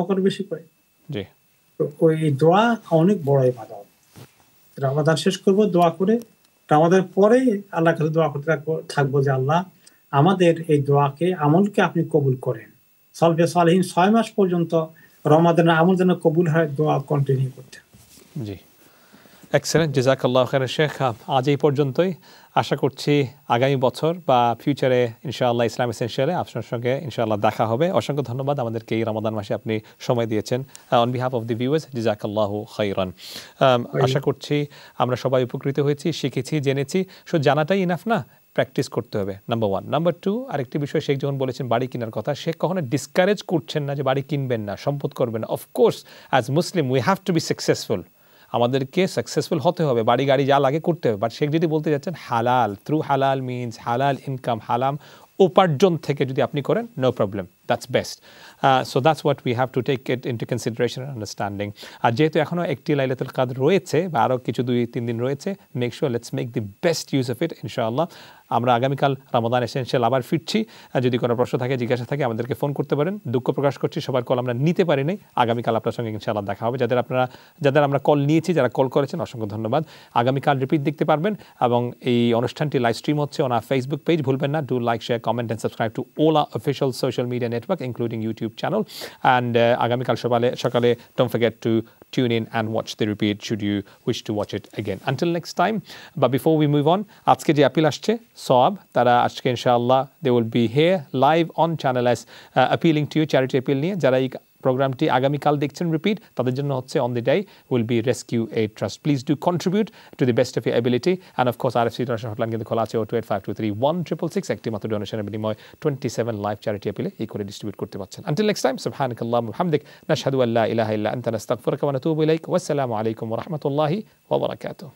করো বেশি করে। জি। তো ওই দোয়া অনেক বড় ইবাদত। রমাদান শেষ করব দোয়া করে, রমাদান পরে আল্লাহর কাছে দোয়া করতে থাকবো যে আল্লাহ আমাদের এই দোয়াকে, আমলকে আপনি কবুল করেন। সালফে সালেহিন 6 মাস পর্যন্ত রমাদানের আমল যেন কবুল হয়, দোয়া কন্টিনিউ করতে। জি, এক্সেলেন্ট, জাযাকাল্লাহু খাইরান শেখ। আজ এই পর্যন্তই। আশা করছি আগামী বছর বা ফিউচারে ইনশাআল্লাহ ইসলাম এসেনশিয়ালে আপনার সঙ্গে ইনশাআল্লাহ দেখা হবে। অসংখ্য ধন্যবাদ আমাদেরকে এই রমাদান মাসে আপনি সময় দিয়েছেন। On behalf of the viewers, জাযাকাল্লাহু খাইরান। আশা করছি আমরা সবাই উপকৃত হয়েছি, শিখেছি, জেনেছি। শুধু জানাটাই ইনাফ না, প্র্যাকটিস করতে হবে, নাম্বার 1। নাম্বার 2, আরেকটি বিষয়, শেখ যখন বলেছেন বাড়ি কেনার কথা, শেখ কখনো ডিসকারেজ করছেন না যে বাড়ি কিনবেন না, সম্পদ করবেন না। Of course as Muslim we have two be successful, আমাদেরকে সাকসেসফুল হতে হবে, বাড়ি গাড়ি যা লাগে করতে হবে। বাট শেখ যদি বলতে যাচ্ছেন হালাল, থ্রু হালাল মিনস হালাল ইনকাম, হালাম উপার্জন থেকে যদি আপনি করেন, no problem, that's best. So that's what we have to take it into consideration and understanding. আর যেহেতু এখনও একটি লাইলাতুল কদর রয়েছে বা আরও কিছু 2-3 দিন রয়েছে, make sure let's make the best use of it ইনশাআল্লাহ। আমরা আগামীকাল রমাদান এসেনশিয়াল আবার ফিরছি। যদি কোনো প্রশ্ন থাকে, জিজ্ঞাসা থাকে, আমাদেরকে ফোন করতে পারেন। দুঃখ প্রকাশ করছি সবার কল আমরা নিতে পারি নাই। আগামীকাল আপনার সঙ্গে ইনশাআল্লাহ দেখা হবে। যাদের আমরা কল নিয়েছি, যারা কল করেছেন, অসংখ্য ধন্যবাদ। আগামীকাল রিপিট দেখতে পারবেন এবং এই অনুষ্ঠানটি লাইভ স্ট্রিম হচ্ছে অন আওয়ার ফেসবুক পেজ। ভুলবেন না, do like, share, comment and subscribe to all our official social media network including YouTube channel. And আগামীকাল সকালে don't forget to tune in and watch the repeat should you wish to watch it again. Until next time, but before we move on, আজকে যে অ্যাপিল আসছে সওয়াব, তারা আজকে ইনশাআল্লাহ they will be here live on Channel S appealing to you, charity appeal নিয়ে। যারা এই প্রোগ্রামটি আগামীকাল দেখছেন রিপিট, তাদের জন্য হচ্ছে on the day will be Rescue Aid Trust. Please do contribute to the best of your ability, and of course RFC donation hotline কিন্তু খোলা আছে 02852316666। একটি মাত্র ডোনেশনের বিনিময়ে 27 লাইভ চ্যারিটি অ্যাপিলে এই করে ডিস্ট্রিবিউট করতে পারছেন। Until next time, subhanakallahumma wa bihamdik, nashhadu an la ilaha illa anta nastaghfiruka wa natubu ilaik. Wassalamu alaykum wa rahmatullahi wa barakatuh.